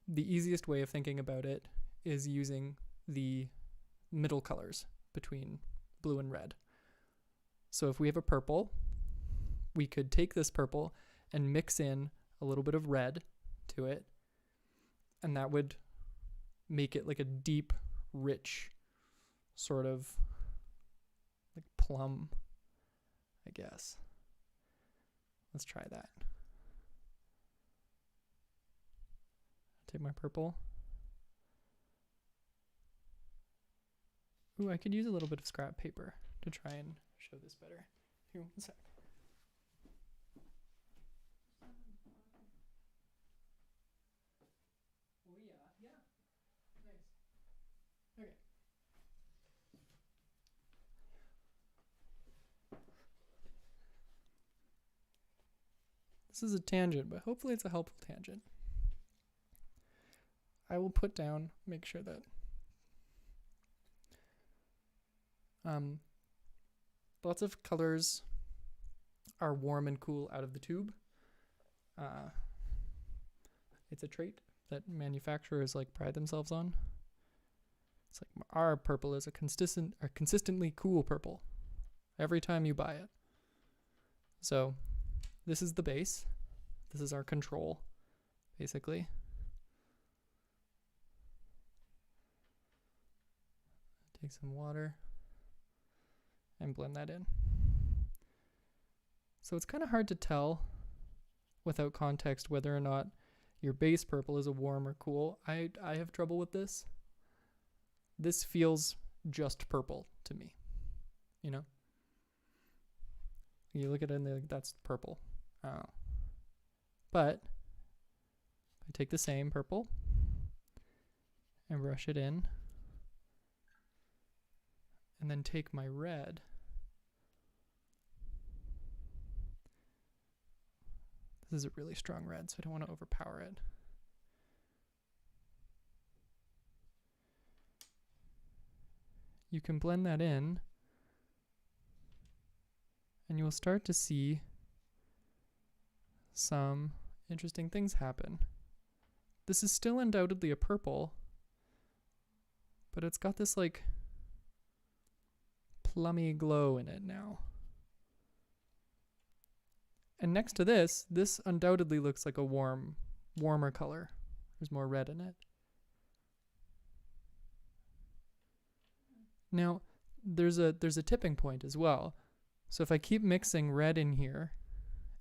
[SPEAKER 1] the easiest way of thinking about it is using the middle colors between blue and red. So if we have a purple, we could take this purple and mix in a little bit of red to it, and that would make it like a deep, rich sort of like plum, I guess. Let's try that. Take my purple. Ooh, I could use a little bit of scrap paper to try and show this better. Here, one sec. Oh yeah. Nice. Okay. This is a tangent, but hopefully it's a helpful tangent. I will put down, make sure that lots of colors are warm and cool out of the tube. It's a trait that manufacturers like pride themselves on. It's like our purple is a consistently cool purple every time you buy it. So this is the base. This is our control, basically. Take some water and blend that in. So it's kind of hard to tell without context whether or not your base purple is a warm or cool. I have trouble with this. This feels just purple to me, you know? You look at it and like, that's purple. But I take the same purple and brush it in, and then take my red. This is a really strong red, so I don't want to overpower it. You can blend that in, and you will start to see some interesting things happen. This is still undoubtedly a purple, but it's got this like plummy glow in it now. And next to this undoubtedly looks like a warmer color. There's more red in it. Now, there's a tipping point as well. So if I keep mixing red in here,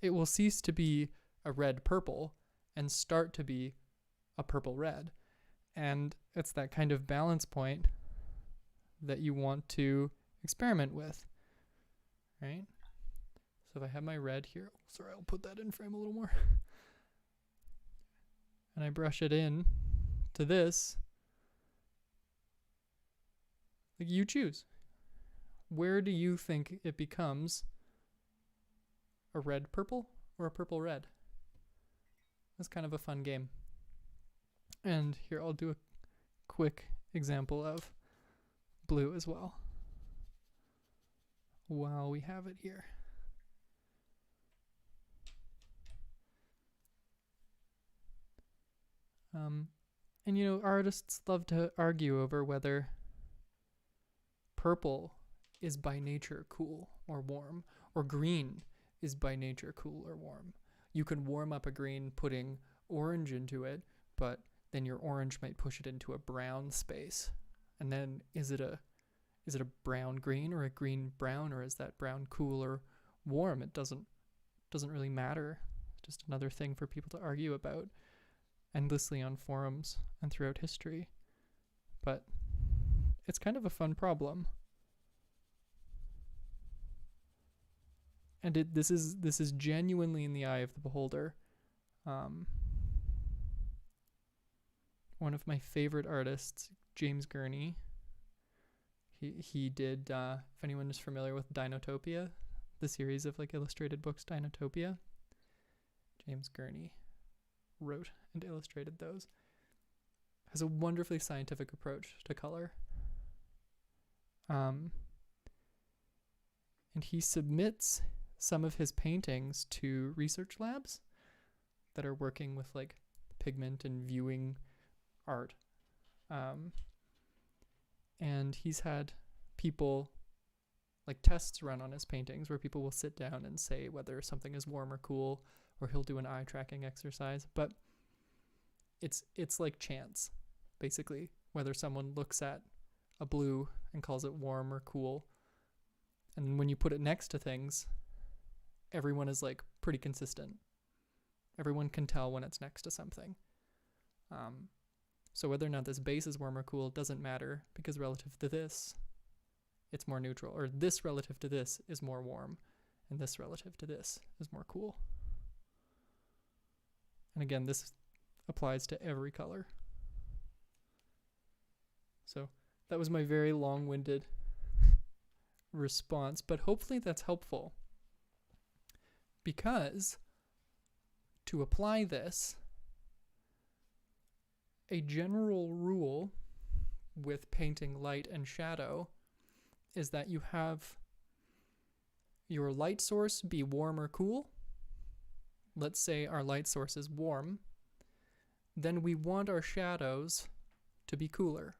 [SPEAKER 1] it will cease to be a red purple and start to be a purple red. And it's that kind of balance point that you want to experiment with, right? So if I have my red here, sorry, I'll put that in frame a little more. And I brush it in to this. Like, you choose. Where do you think it becomes a red purple or a purple red? That's kind of a fun game. And here I'll do a quick example of blue as well, while we have it here. And you know, artists love to argue over whether purple is by nature cool or warm, or green is by nature cool or warm. You can warm up a green putting orange into it, but then your orange might push it into a brown space. And then is it a brown green or a green brown, or is that brown cool or warm? It doesn't really matter. It's just another thing for people to argue about endlessly on forums and throughout history. But it's kind of a fun problem. And this is genuinely in the eye of the beholder. One of my favorite artists, James Gurney, he did, if anyone is familiar with Dinotopia, the series of like illustrated books, Dinotopia, James Gurney wrote and illustrated those. Has a wonderfully scientific approach to color. And he submits some of his paintings to research labs that are working with like pigment and viewing art. And he's had people like tests run on his paintings where people will sit down and say whether something is warm or cool, or he'll do an eye tracking exercise. But it's like chance, basically, whether someone looks at a blue and calls it warm or cool. And when you put it next to things, everyone is like pretty consistent. Everyone can tell when it's next to something. So whether or not this base is warm or cool doesn't matter, because relative to this, it's more neutral, or this relative to this is more warm, and this relative to this is more cool. And again, this applies to every color. So that was my very long-winded response, but hopefully that's helpful. Because to apply this, a general rule with painting light and shadow is that you have your light source be warm or cool. Let's say our light source is warm. Then we want our shadows to be cooler.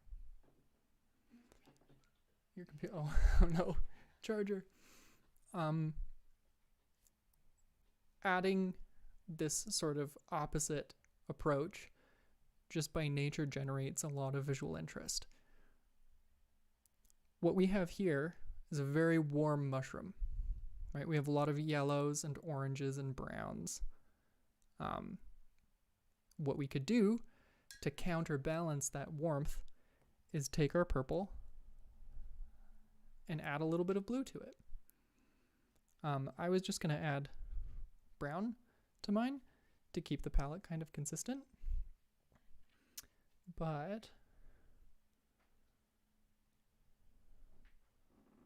[SPEAKER 1] Your computer, oh no, charger. Adding this sort of opposite approach just by nature generates a lot of visual interest. What we have here is a very warm mushroom, right? We have a lot of yellows and oranges and browns. What we could do to counterbalance that warmth is take our purple and add a little bit of blue to it. I was just going to add brown to mine to keep the palette kind of consistent. But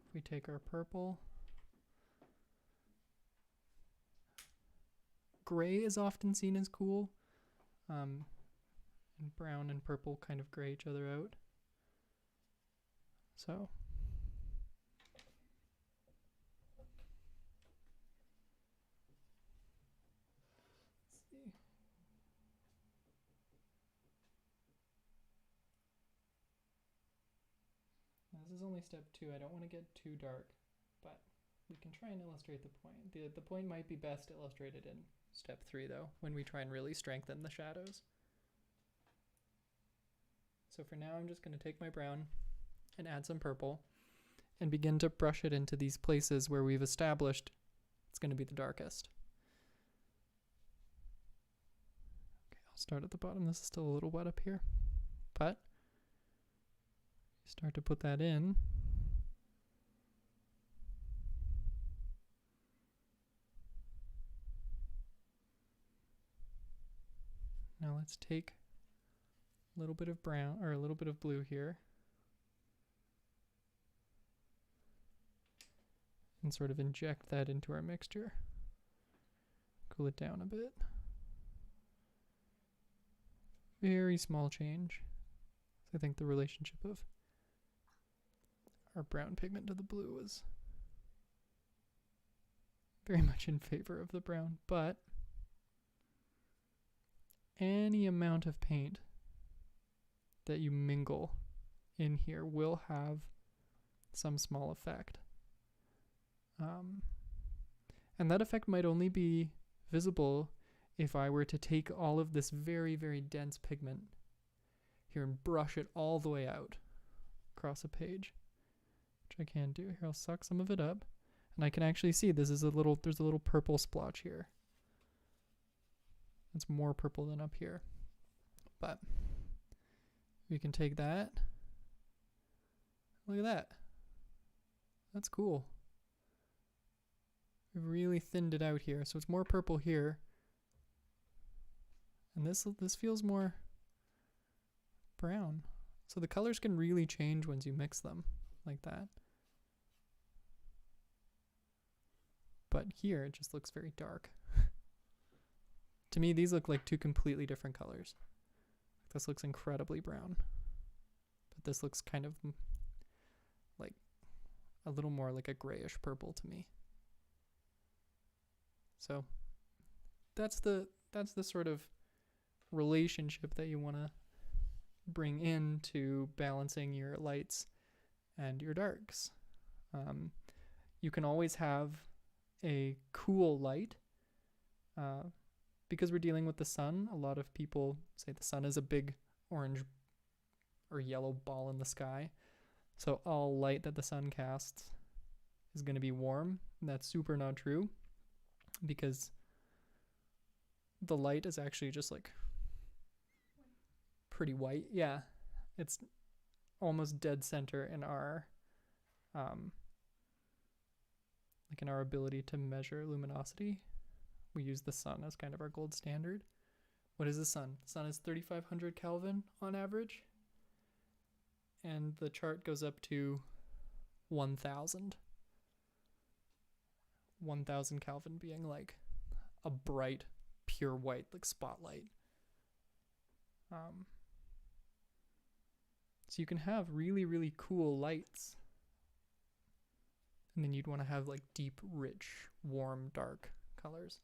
[SPEAKER 1] if we take our purple, gray is often seen as cool, and brown and purple kind of gray each other out. So this is only step 2. I don't want to get too dark, but we can try and illustrate the point. The point might be best illustrated in step 3, though, when we try and really strengthen the shadows. So for now, I'm just going to take my brown and add some purple and begin to brush it into these places where we've established it's going to be the darkest. Okay, I'll start at the bottom. This is still a little wet up here, but start to put that in. Now let's take a little bit of brown or a little bit of blue here and sort of inject that into our mixture. Cool it down a bit. Very small change. I think the relationship of our brown pigment to the blue was very much in favor of the brown, but any amount of paint that you mingle in here will have some small effect. And that effect might only be visible if I were to take all of this very, very dense pigment here and brush it all the way out across a page, which I can do. Here, I'll suck some of it up, and I can actually see there's a little purple splotch here. It's more purple than up here, but we can take that. Look at that. That's cool. We've really thinned it out here, so it's more purple here, and this feels more brown. So the colors can really change once you mix them like that. But here it just looks very dark. To me, these look like two completely different colors. This looks incredibly brown, but this looks kind of like a little more like a grayish purple to me. So that's the sort of relationship that you want to bring into balancing your lights and your darks. You can always have a cool light. Because we're dealing with the sun, a lot of people say the sun is a big orange or yellow ball in the sky. So all light that the sun casts is going to be warm. And that's super not true, because the light is actually just like pretty white. Yeah, it's almost dead center in our like in our ability to measure luminosity, we use the sun as kind of our gold standard. What is the sun? The sun is 3,500 Kelvin on average. And the chart goes up to 1,000. 1,000 Kelvin being like a bright, pure white, like spotlight. So you can have really, really cool lights. And then you'd want to have like deep, rich, warm, dark colors.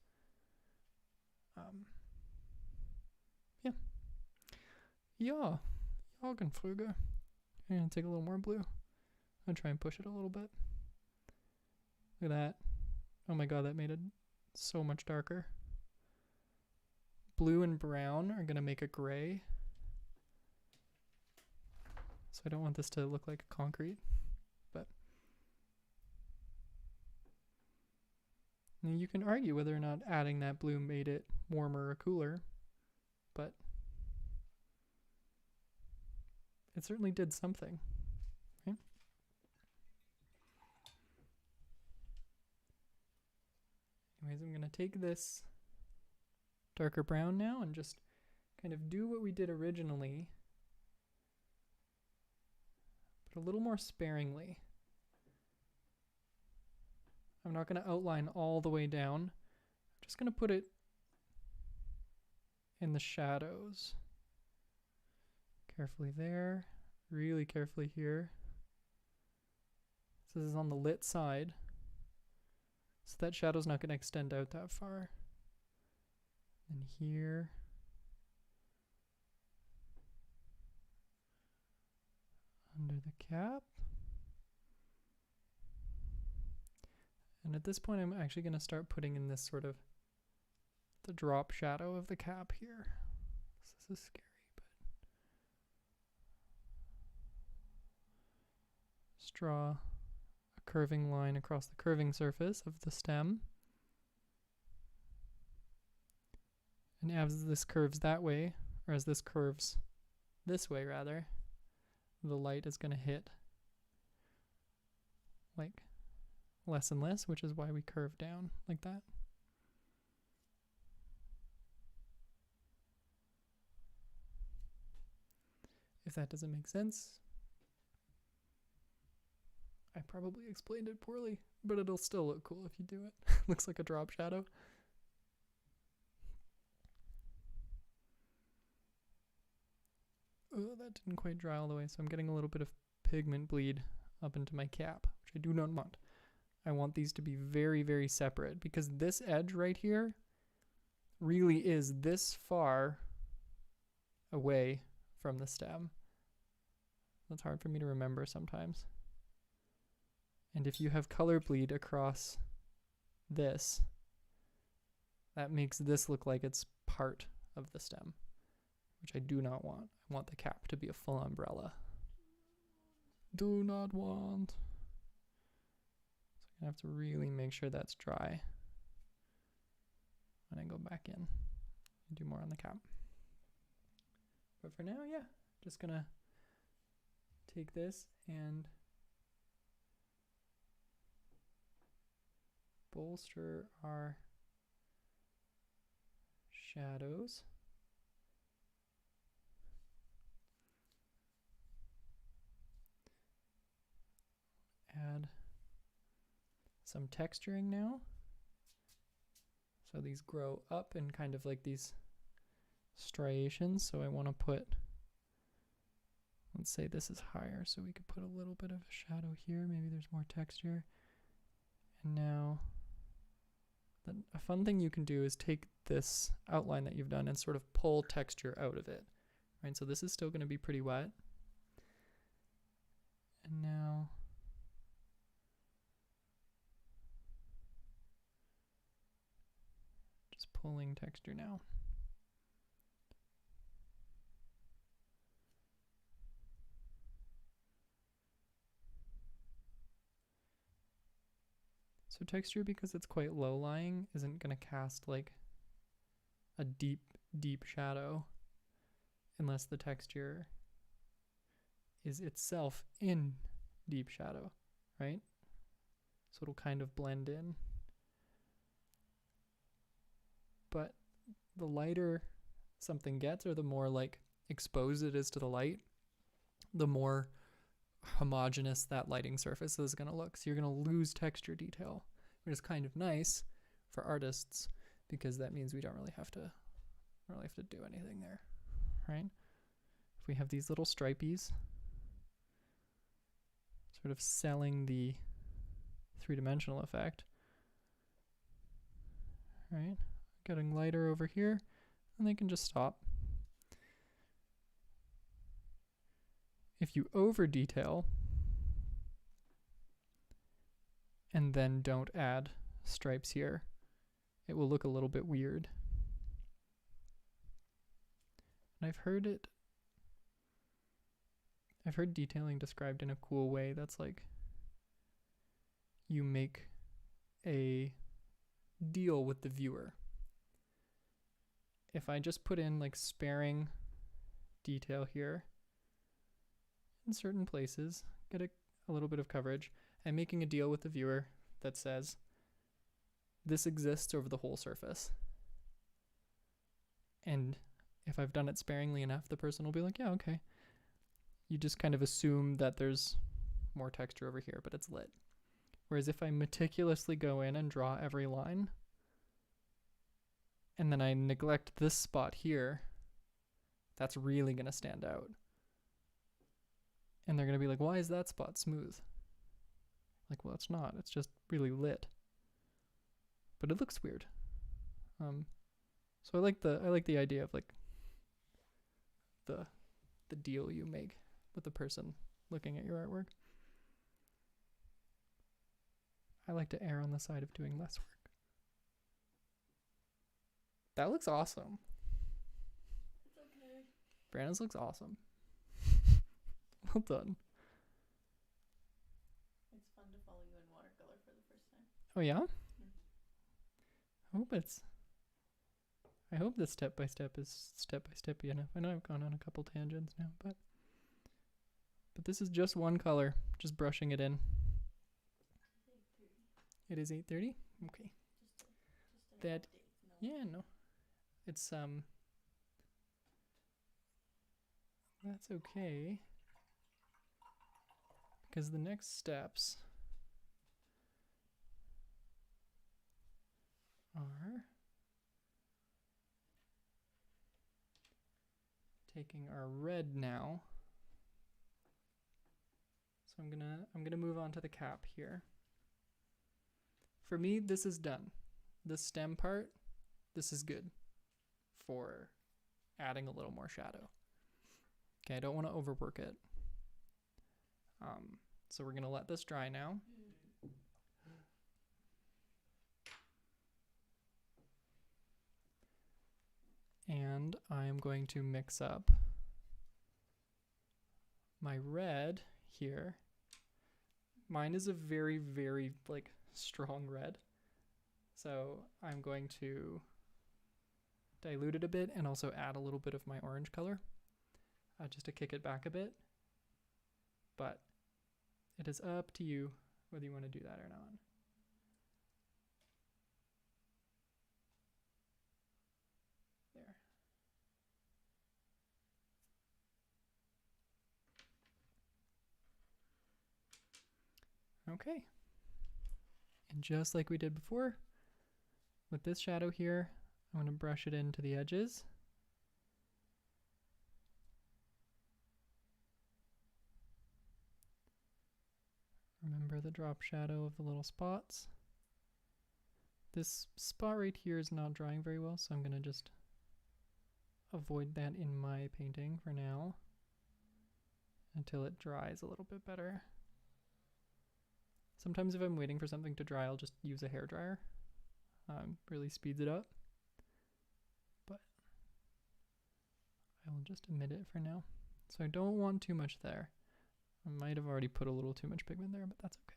[SPEAKER 1] Yeah. Ja, Jagenfröge. I'm going to take a little more blue. I'm going to try and push it a little bit. Look at that. Oh my god, that made it so much darker. Blue and brown are going to make a gray. So I don't want this to look like concrete. But you can argue whether or not adding that blue made it warmer or cooler. But it certainly did something. Right? Anyways, I'm going to take this darker brown now and just kind of do what we did originally, but a little more sparingly. I'm not going to outline all the way down. I'm just going to put it in the shadows. Carefully there, really carefully here. So this is on the lit side, so that shadow's not going to extend out that far. And here. Under the cap. And at this point I'm actually going to start putting in this sort of the drop shadow of the cap here. This is scary, but just draw a curving line across the curving surface of the stem. And as this curves that way, or as this curves this way rather, the light is going to hit like less and less, which is why we curve down like that. If that doesn't make sense, I probably explained it poorly, but it'll still look cool if you do it. Looks like a drop shadow. Oh, that didn't quite dry all the way, so I'm getting a little bit of pigment bleed up into my cap, which I do not want. I want these to be very, very separate, because this edge right here really is this far away from the stem. That's hard for me to remember sometimes. And if you have color bleed across this, that makes this look like it's part of the stem, which I do not want. I want the cap to be a full umbrella. Do not want. So I have to really make sure that's dry when I go back in and do more on the cap. But for now, yeah, just gonna take this and bolster our shadows. Add some texturing now. So these grow up in kind of like these striations. So I want to put, let's say this is higher, so we could put a little bit of a shadow here. Maybe there's more texture. And now a fun thing you can do is take this outline that you've done and sort of pull texture out of it. Right? So this is still going to be pretty wet. And now just pulling texture now. So texture, because it's quite low-lying, isn't going to cast like a deep, deep shadow unless the texture is itself in deep shadow. right? So it'll kind of blend in. But the lighter something gets, or the more like exposed it is to the light, the more homogeneous that lighting surface is going to look. So you're going to lose texture detail, which is kind of nice for artists because that means we don't really have to do anything there, right? If we have these little stripies sort of selling the three-dimensional effect, right? Getting lighter over here, and they can just stop. If you over detail and then don't add stripes here, it will look a little bit weird. And I've heard detailing described in a cool way that's like you make a deal with the viewer. If I just put in like sparing detail here in certain places, get a little bit of coverage, I'm making a deal with the viewer that says this exists over the whole surface. And if I've done it sparingly enough, the person will be like, yeah, okay. You just kind of assume that there's more texture over here, but it's lit. Whereas if I meticulously go in and draw every line, and then I neglect this spot here, that's really going to stand out. And they're going to be like, why is that spot smooth? Like, well, it's not. It's just really lit. But it looks weird. So I like the idea of like the deal you make with the person looking at your artwork. I like to err on the side of doing less work. That looks awesome.
[SPEAKER 2] It's okay.
[SPEAKER 1] Brandon's looks awesome. Well done.
[SPEAKER 2] It's fun to follow you in watercolor for the first time.
[SPEAKER 1] Oh yeah?
[SPEAKER 2] Mm.
[SPEAKER 1] I hope this step by step is step by step enough. I know I've gone on a couple tangents now, but this is just one color, just brushing it in. It is 8:30? Okay.
[SPEAKER 2] Just an update. No.
[SPEAKER 1] Yeah, no. It's that's okay. Because the next steps are taking our red now. So I'm gonna move on to the cap here. For me, this is done. The stem part, this is good for adding a little more shadow. Okay, I don't want to overwork it. So we're gonna let this dry now. And I'm going to mix up my red here. Mine is a very, very like strong red. So I'm going to dilute it a bit and also add a little bit of my orange color just to kick it back a bit. But it is up to you whether you want to do that or not. There. Okay. And just like we did before, with this shadow here, I'm going to brush it into the edges. Remember the drop shadow of the little spots. This spot right here is not drying very well, so I'm going to just avoid that in my painting for now until it dries a little bit better. Sometimes if I'm waiting for something to dry, I'll just use a hairdryer. Really speeds it up. But I will just omit it for now. So I don't want too much there. I might have already put a little too much pigment there, but that's okay.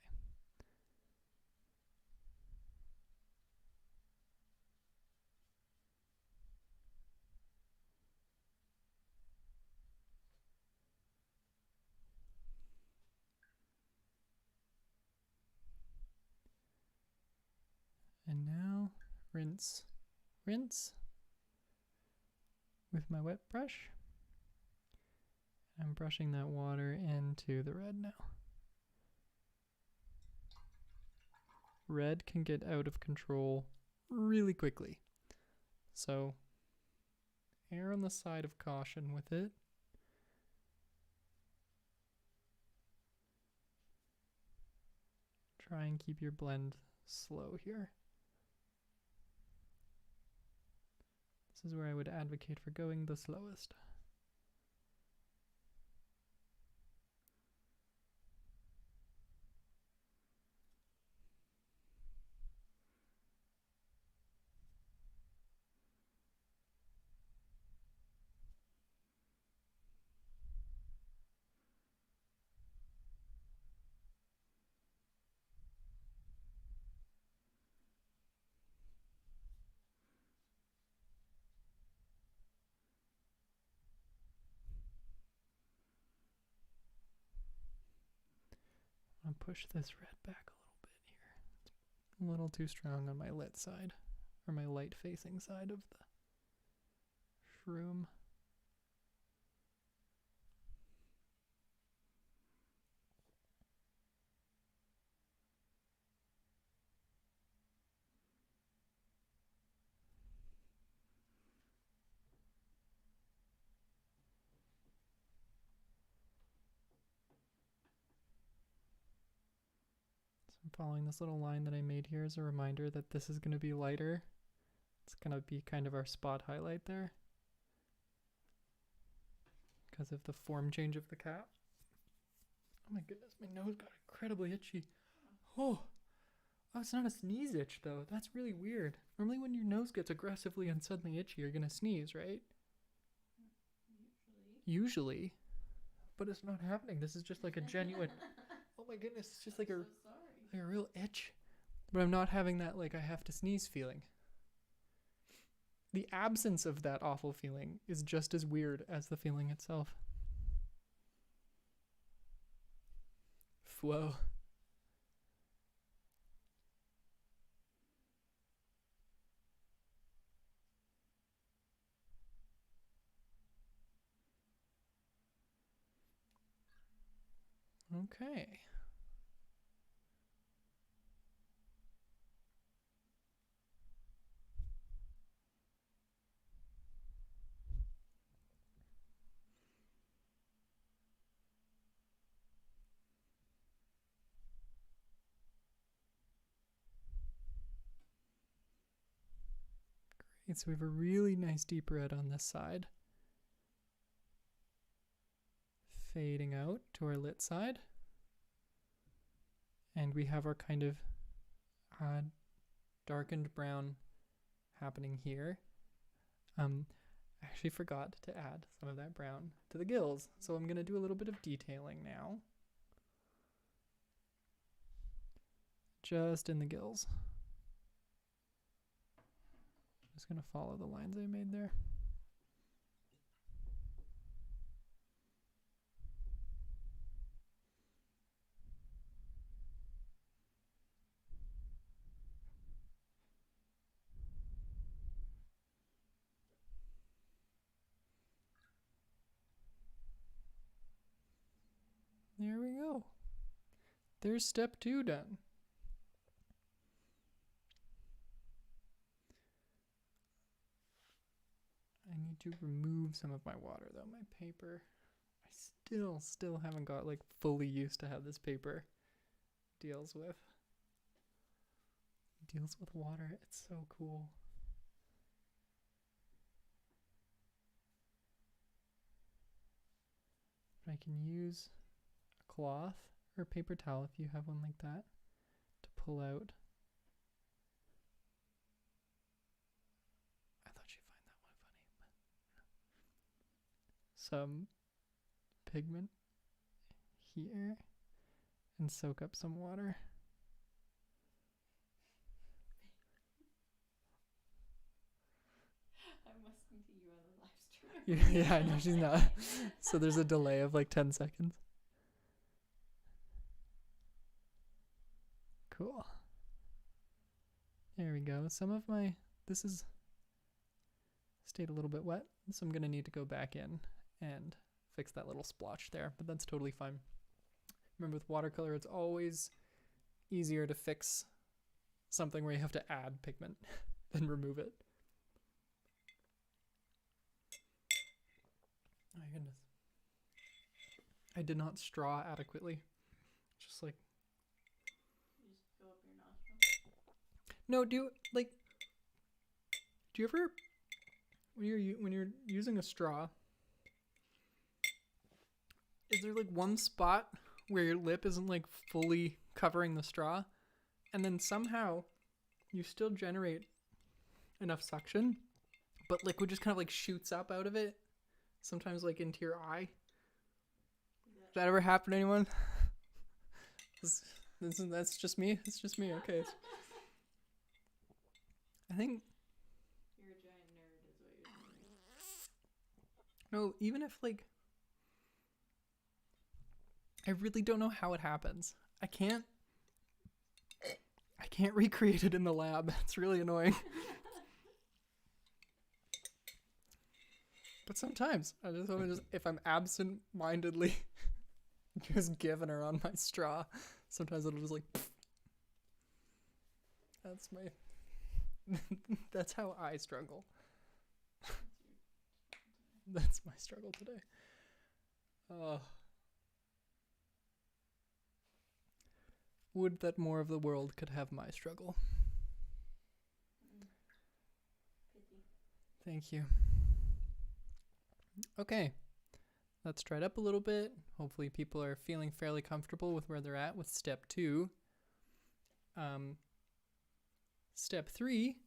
[SPEAKER 1] rinse, rinse with my wet brush. I'm brushing that water into the red now. Red can get out of control really quickly. So err on the side of caution with it. Try and keep your blend slow here. This is where I would advocate for going the slowest. I'll push this red back a little bit here. It's a little too strong on my lit side, or my light facing side of the shroom. I'm following this little line that I made here as a reminder that this is going to be lighter. It's going to be kind of our spot highlight there because of the form change of the cap. Oh my goodness, my nose got incredibly itchy. Oh, it's not a sneeze itch though. That's really weird. Normally when your nose gets aggressively and suddenly itchy, you're going to sneeze, right? Usually. But it's not happening. This is just like a genuine... Oh my goodness, it's just like a real itch. But I'm not having that like I have to sneeze feeling. The absence of that awful feeling is just as weird as the feeling itself. Whoa. Okay. Great, so we have a really nice deep red on this side. Fading out to our lit side. And we have our kind of darkened brown happening here. I actually forgot to add some of that brown to the gills, so I'm going to do a little bit of detailing now. Just in the gills. Just going to follow the lines I made there. There we go. There's step 2 done. I need to remove some of my water though. My paper, I still haven't got like fully used to how this paper deals with water. It's so cool. But I can use a cloth or a paper towel if you have one like that to pull out. I thought you'd find that one funny. Some pigment here and soak up some water.
[SPEAKER 2] I'm listening to you on the live stream.
[SPEAKER 1] Yeah, I know she's not. So there's a delay of like 10 seconds. Cool. There we go. Some of my this is stayed a little bit wet, so I'm going to need to go back in and fix that little splotch there, but that's totally fine. Remember, with watercolor, it's always easier to fix something where you have to add pigment than remove it. Oh my goodness. I did not straw adequately. Just like...
[SPEAKER 2] You just go up your nostril?
[SPEAKER 1] No, do you ever, when you're using a straw, is there like one spot where your lip isn't like fully covering the straw, and then somehow you still generate enough suction, but liquid just kind of like shoots up out of it, sometimes like into your eye? Does that ever happen to anyone? That's just me? It's just me, okay. I think...
[SPEAKER 2] You're a giant nerd is what you're saying.
[SPEAKER 1] No, even if like... I really don't know how it happens. I can't recreate it in the lab. It's really annoying. But sometimes I just want to if I'm absent-mindedly just giving her on my straw, sometimes it'll just like... That's my... That's how I struggle. That's my struggle today. Would that more of the world could have my struggle.
[SPEAKER 2] Pity.
[SPEAKER 1] Thank you. Okay. Let's try it up a little bit. Hopefully people are feeling fairly comfortable with where they're at with step 2. Step 3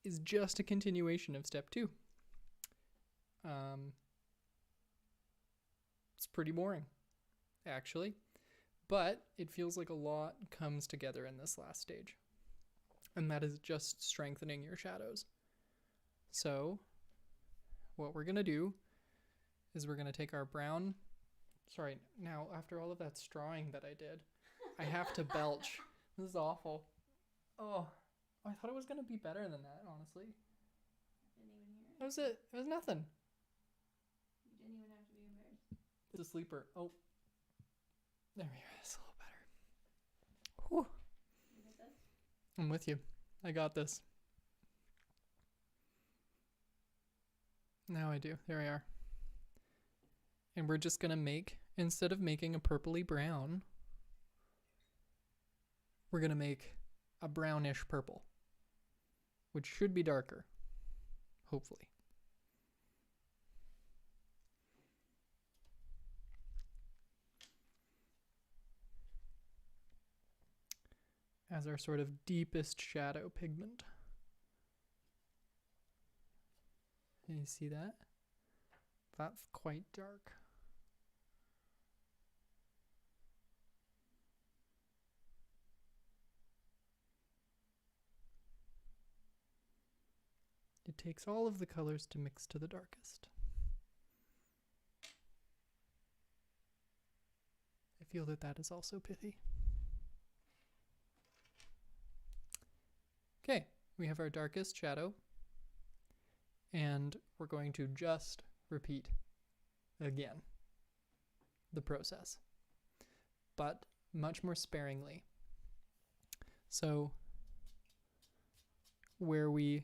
[SPEAKER 1] is just a continuation of step 2. It's pretty boring, actually. But it feels like a lot comes together in this last stage. And that is just strengthening your shadows. So what we're going to do is we're going to take our brown... Sorry, now after all of that strawing that I did, I have to belch. This is awful. Oh, I thought it was going to be better than that, honestly.
[SPEAKER 2] Didn't even hear it.
[SPEAKER 1] That was it. It was nothing.
[SPEAKER 2] You didn't even have to be embarrassed.
[SPEAKER 1] It's a sleeper. Oh. There we go. It's a little better. Whew.
[SPEAKER 2] You get this?
[SPEAKER 1] I'm with you. I got this. Now I do. There we are. And we're just going to make, instead of making a purpley brown, we're going to make a brownish purple, which should be darker, hopefully. As our sort of deepest shadow pigment. Can you see that? That's quite dark. It takes all of the colors to mix to the darkest. I feel that that is also pithy. Okay, we have our darkest shadow, and we're going to just repeat again the process, but much more sparingly. So where we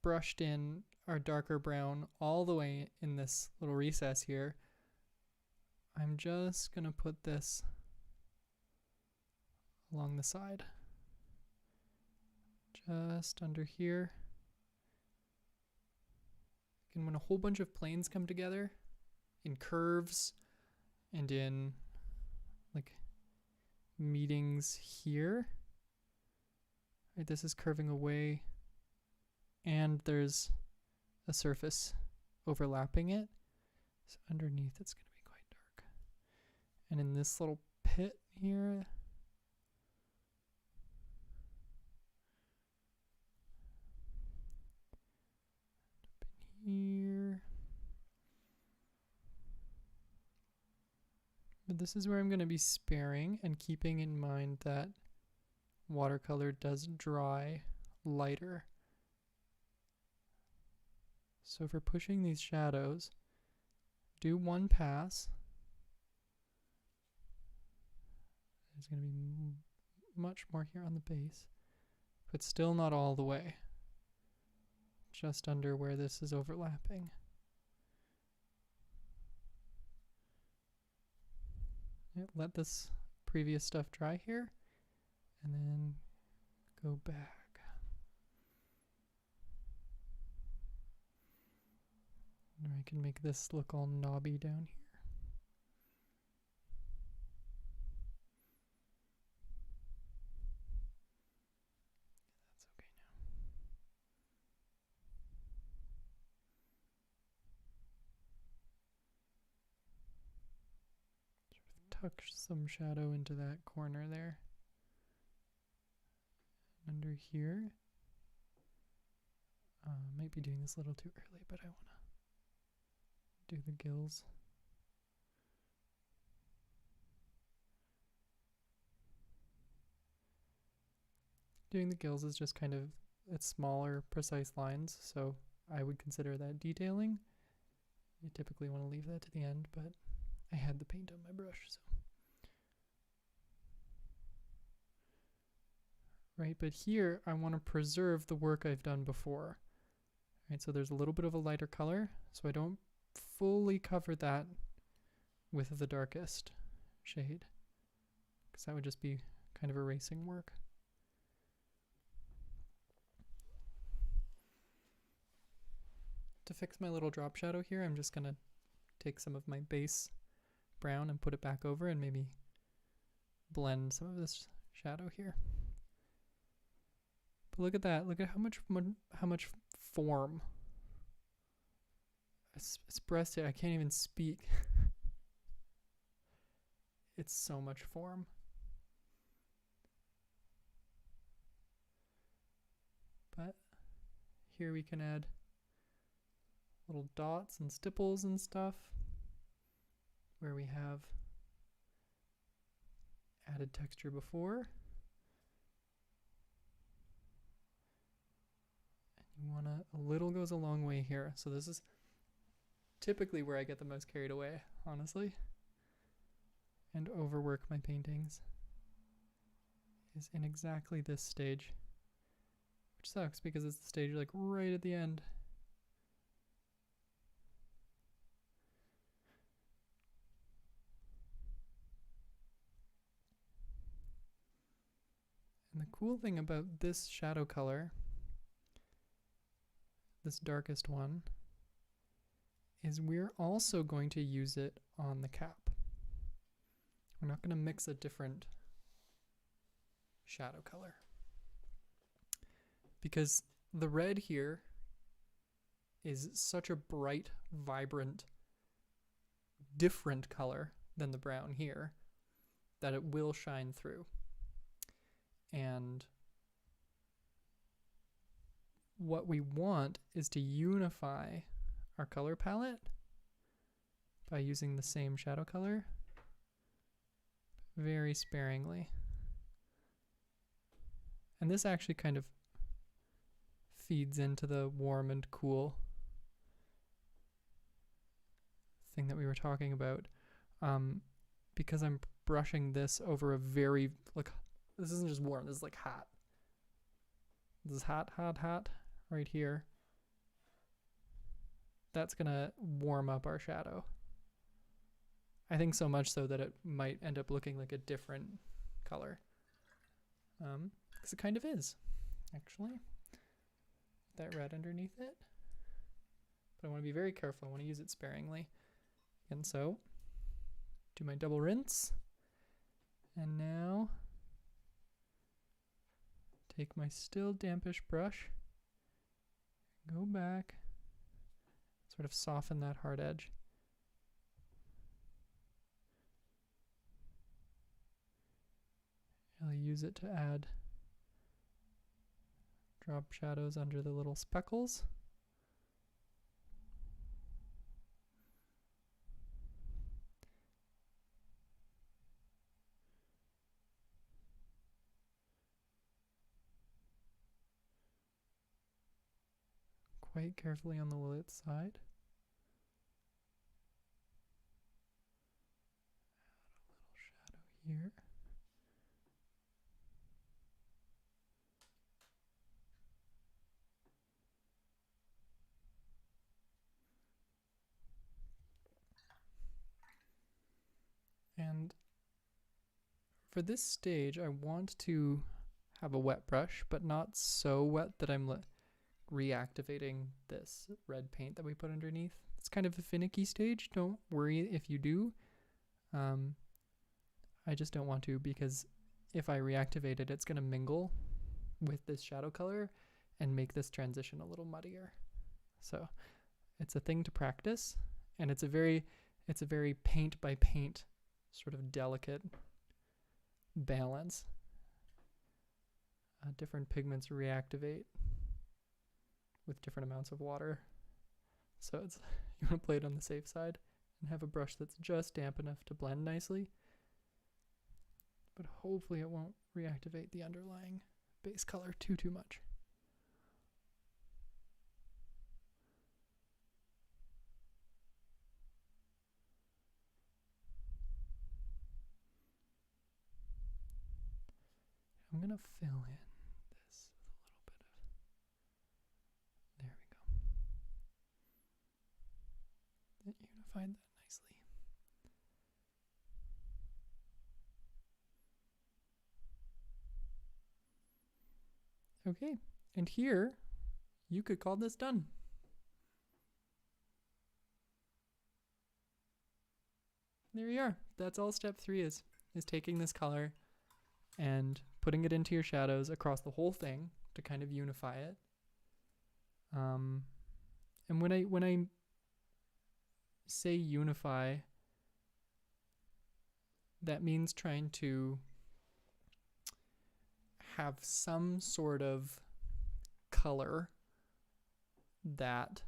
[SPEAKER 1] brushed in our darker brown all the way in this little recess here, I'm just going to put this along the side, just under here. And when a whole bunch of planes come together in curves and in like meetings here, right, this is curving away and there's a surface overlapping it, so underneath it's going to be quite dark. And in this little pit here, here. But this is where I'm going to be sparing and keeping in mind that watercolor does dry lighter. So for pushing these shadows, do one pass. There's going to be much more here on the base, but still not all the way. Just under where this is overlapping. Let this previous stuff dry here, and then go back. And I can make this look all knobby down here. That's okay now. Sort of tuck some shadow into that corner there. Under here. Might be doing this a little too early, but I want to do the gills. Doing the gills is just kind of, it's smaller, precise lines, so I would consider that detailing. You typically want to leave that to the end, but I had the paint on my brush, so. Right, but here I want to preserve the work I've done before. Right, so there's a little bit of a lighter color, so I don't fully cover that with the darkest shade, because that would just be kind of erasing work. To fix my little drop shadow here, I'm just going to take some of my base brown and put it back over and maybe blend some of this shadow here. But look at that. Look at how much form. Expressed it. I can't even speak. It's so much form. But here we can add little dots and stipples and stuff where we have added texture before. And you wanna, a little goes a long way here. So this is typically where I get the most carried away, honestly, and overwork my paintings, is in exactly this stage, which sucks because it's the stage like right at the end. And the cool thing about this shadow color, this darkest one, is we're also going to use it on the cap. We're not going to mix a different shadow color, because the red here is such a bright, vibrant, different color than the brown here that it will shine through. And what we want is to unify our color palette by using the same shadow color very sparingly. And this actually kind of feeds into the warm and cool thing that we were talking about, because I'm brushing this over a very, like, this isn't just warm, this is like hot. This is hot, hot, hot right here. That's gonna warm up our shadow. I think so much so that it might end up looking like a different color. Because it kind of is, actually. That red underneath it. But I want to be very careful. I want to use it sparingly. And so, do my double rinse. And now, take my still dampish brush, go back, sort of soften that hard edge. I'll use it to add drop shadows under the little speckles. quite carefully on the lit side. Add a little shadow here. And for this stage, I want to have a wet brush, but not so wet that I'm reactivating this red paint that we put underneath. It's kind of a finicky stage. Don't worry if you do. I just don't want to, because if I reactivate it, it's going to mingle with this shadow color and make this transition a little muddier. So it's a thing to practice, and it's a very paint by paint sort of delicate balance. Different pigments reactivate with different amounts of water. So it's you want to play it on the safe side and have a brush that's just damp enough to blend nicely. But hopefully it won't reactivate the underlying base color too much. I'm going to fill in this with a little bit of, there we go. It unified that nicely. Okay, and here you could call this done. There you are. That's all step 3 is taking this color and putting it into your shadows across the whole thing to kind of unify it. And when I say unify, that means trying to have some sort of color that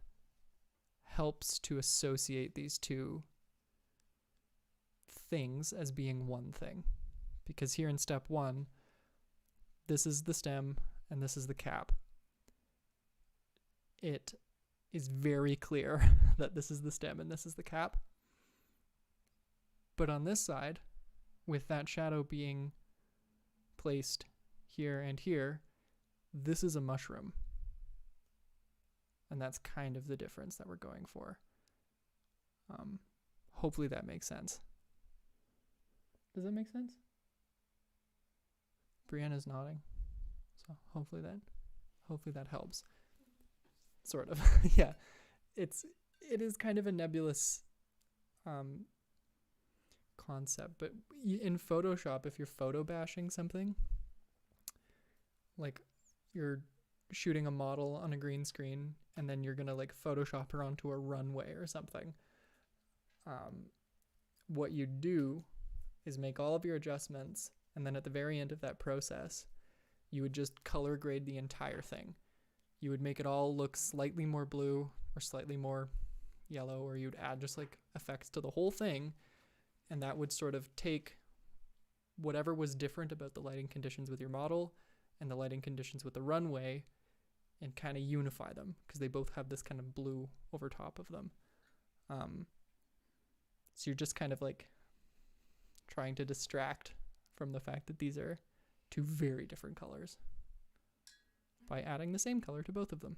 [SPEAKER 1] helps to associate these two things as being one thing. Because here in step 1, this is the stem and this is the cap. It is very clear that this is the stem and this is the cap. But on this side, with that shadow being placed here and here, this is a mushroom. And that's kind of the difference that we're going for. Hopefully that makes sense. Does that make sense? Brianna's nodding. So hopefully that helps. Sort of. Yeah. It is kind of a nebulous concept, but in Photoshop, if you're photo bashing something, like you're shooting a model on a green screen and then you're gonna like Photoshop her onto a runway or something, what you do is make all of your adjustments, and then at the very end of that process, you would just color grade the entire thing. You would make it all look slightly more blue or slightly more yellow, or you'd add just like effects to the whole thing, and that would sort of take whatever was different about the lighting conditions with your model and the lighting conditions with the runway and kind of unify them, because they both have this kind of blue over top of them. So you're just kind of like trying to distract from the fact that these are two very different colors by adding the same color to both of them.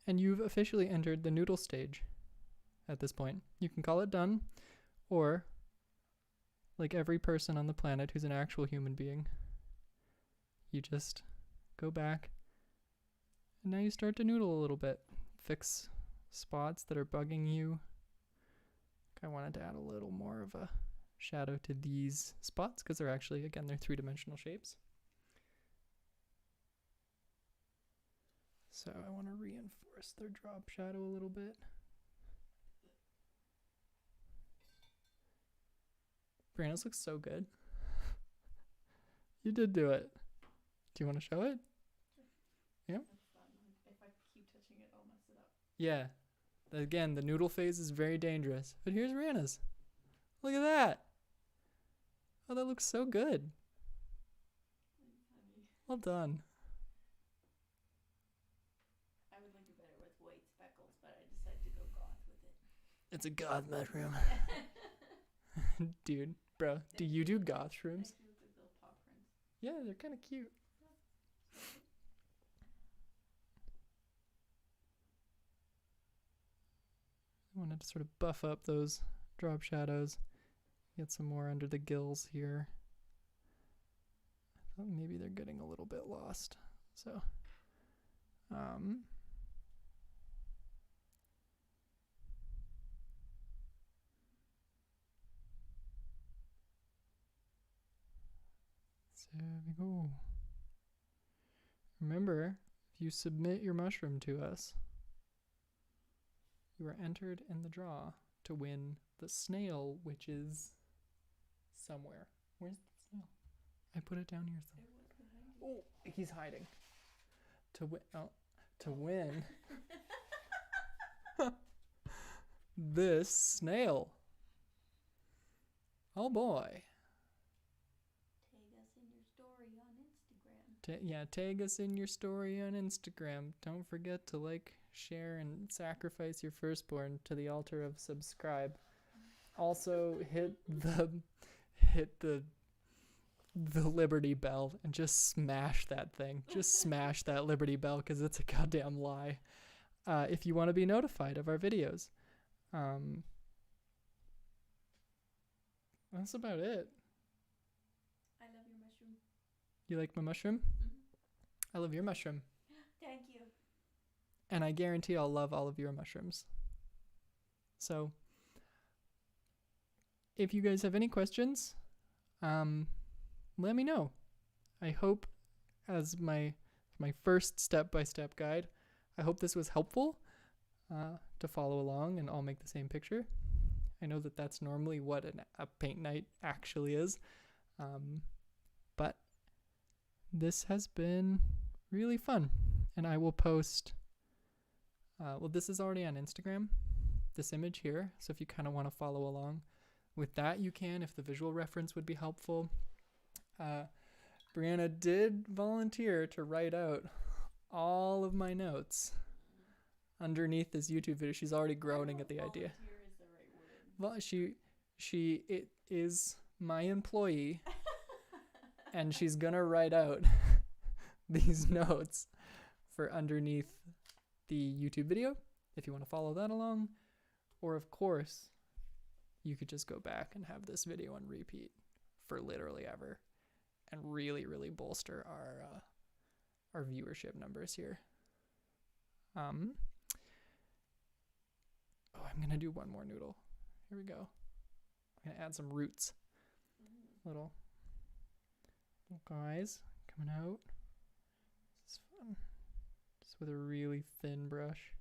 [SPEAKER 1] And you've officially entered the noodle stage at this point. You can call it done, or like every person on the planet who's an actual human being, you just go back and now you start to noodle a little bit. Fix spots that are bugging you. I wanted to add a little more of a shadow to these spots because they're actually, again, they're 3-dimensional shapes. So I want to reinforce their drop shadow a little bit. Brandon's looks so good. You did do it. Do you want to show it? Yeah?
[SPEAKER 2] If I keep touching it, I'll mess it up.
[SPEAKER 1] Yeah. Again, the noodle phase is very dangerous. But here's Rihanna's. Look at that. Oh, that looks so good. Well done.
[SPEAKER 2] I would like it better with white speckles, but I decided to go goth with it.
[SPEAKER 1] It's a goth mushroom. Dude, bro, do you do goth shrooms?
[SPEAKER 2] I do with the little paw prints.
[SPEAKER 1] Yeah, they're kind of cute. I wanted to sort of buff up those drop shadows. Get some more under the gills here. I thought maybe they're getting a little bit lost. So, so there we go. Remember, if you submit your mushroom to us, you are entered in the draw to win the snail, which is somewhere. Where's the snail? I put it down here somewhere. Oh, he's hiding. To win this snail. Oh boy.
[SPEAKER 2] Tag us in your story on Instagram.
[SPEAKER 1] Tag us in your story on Instagram. Don't forget to like, share, and sacrifice your firstborn to the altar of subscribe. Also, hit the Liberty Bell and just smash that thing. Just smash that Liberty Bell because it's a goddamn lie. If you want to be notified of our videos. That's about it.
[SPEAKER 2] I love your mushroom.
[SPEAKER 1] You like my mushroom?
[SPEAKER 2] Mm-hmm.
[SPEAKER 1] I love your mushroom.
[SPEAKER 2] Thank you.
[SPEAKER 1] And I guarantee I'll love all of your mushrooms. So, if you guys have any questions, let me know. I hope, as my first step-by-step guide, I hope this was helpful to follow along and all make the same picture. I know that that's normally what a paint night actually is, but this has been really fun, and I will post. Well, this is already on Instagram, this image here. So if you kind of want to follow along with that, you can, if the visual reference would be helpful. Brianna did volunteer to write out all of my notes underneath this YouTube video. She's already groaning at the idea.
[SPEAKER 2] Volunteer is the right word.
[SPEAKER 1] Well, it is my employee, and she's gonna write out these notes for underneath the YouTube video if you want to follow that along, or of course you could just go back and have this video on repeat for literally ever and really bolster our viewership numbers here. I'm gonna do one more noodle. Here we go. I'm gonna add some roots. Little guys coming out. This is fun. Just with a really thin brush.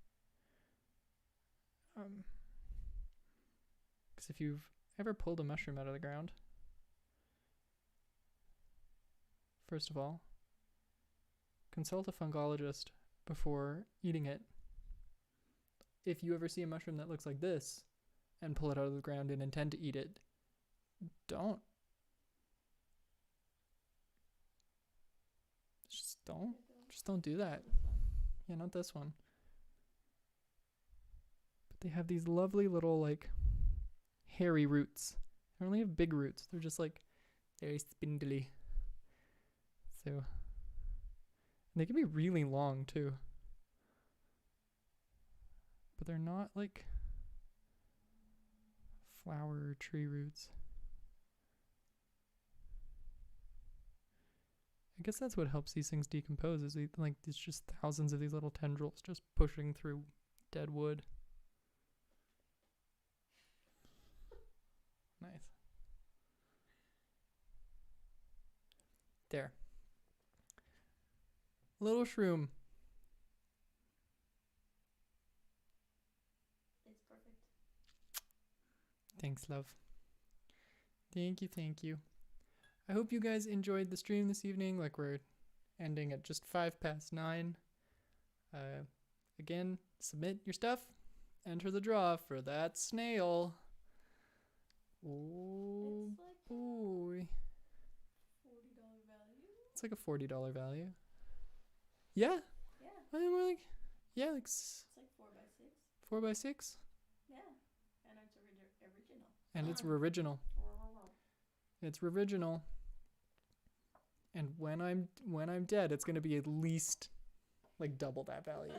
[SPEAKER 1] Because if you've ever pulled a mushroom out of the ground, first of all, consult a fungologist before eating it. If you ever see a mushroom that looks like this and pull it out of the ground and intend to eat it, don't. Just don't do that. Yeah, not this one. But they have these lovely little, like, hairy roots. They don't really have big roots. They're just, like, very spindly. So, they can be really long, too. But they're not, like, flower or tree roots. I guess that's what helps these things decompose, is it's just thousands of these little tendrils just pushing through dead wood. Nice. There. Little shroom.
[SPEAKER 2] It's perfect.
[SPEAKER 1] Thanks, love. Thank you. I hope you guys enjoyed the stream this evening. Like, we're ending at just 9:05. Again, submit your stuff, enter the draw for that snail. Oh
[SPEAKER 2] It's like
[SPEAKER 1] boy.
[SPEAKER 2] $40 value.
[SPEAKER 1] It's like a $40 value. Yeah.
[SPEAKER 2] Yeah.
[SPEAKER 1] I mean, we're like, yeah, like
[SPEAKER 2] It's like 4x6.
[SPEAKER 1] 4x6.
[SPEAKER 2] Yeah. And it's original.
[SPEAKER 1] And it's original. It's original. And when I'm dead, it's gonna be at least like double that value.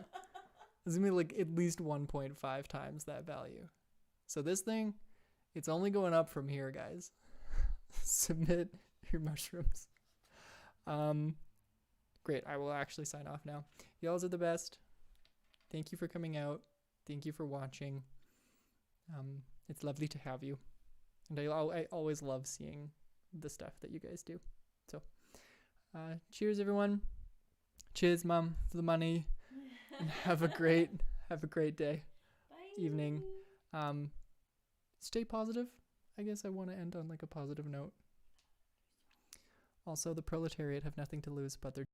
[SPEAKER 1] It's gonna be like at least 1.5 times that value. So this thing, it's only going up from here, guys. Submit your mushrooms. Great. I will actually sign off now. Y'all are the best. Thank you for coming out. Thank you for watching. It's lovely to have you. And I always love seeing the stuff that you guys do. So, cheers, everyone. Cheers, Mom, for the money. And have a great day,
[SPEAKER 2] Bye.
[SPEAKER 1] evening. Stay positive. I guess I want to end on like a positive note. Also, the proletariat have nothing to lose but their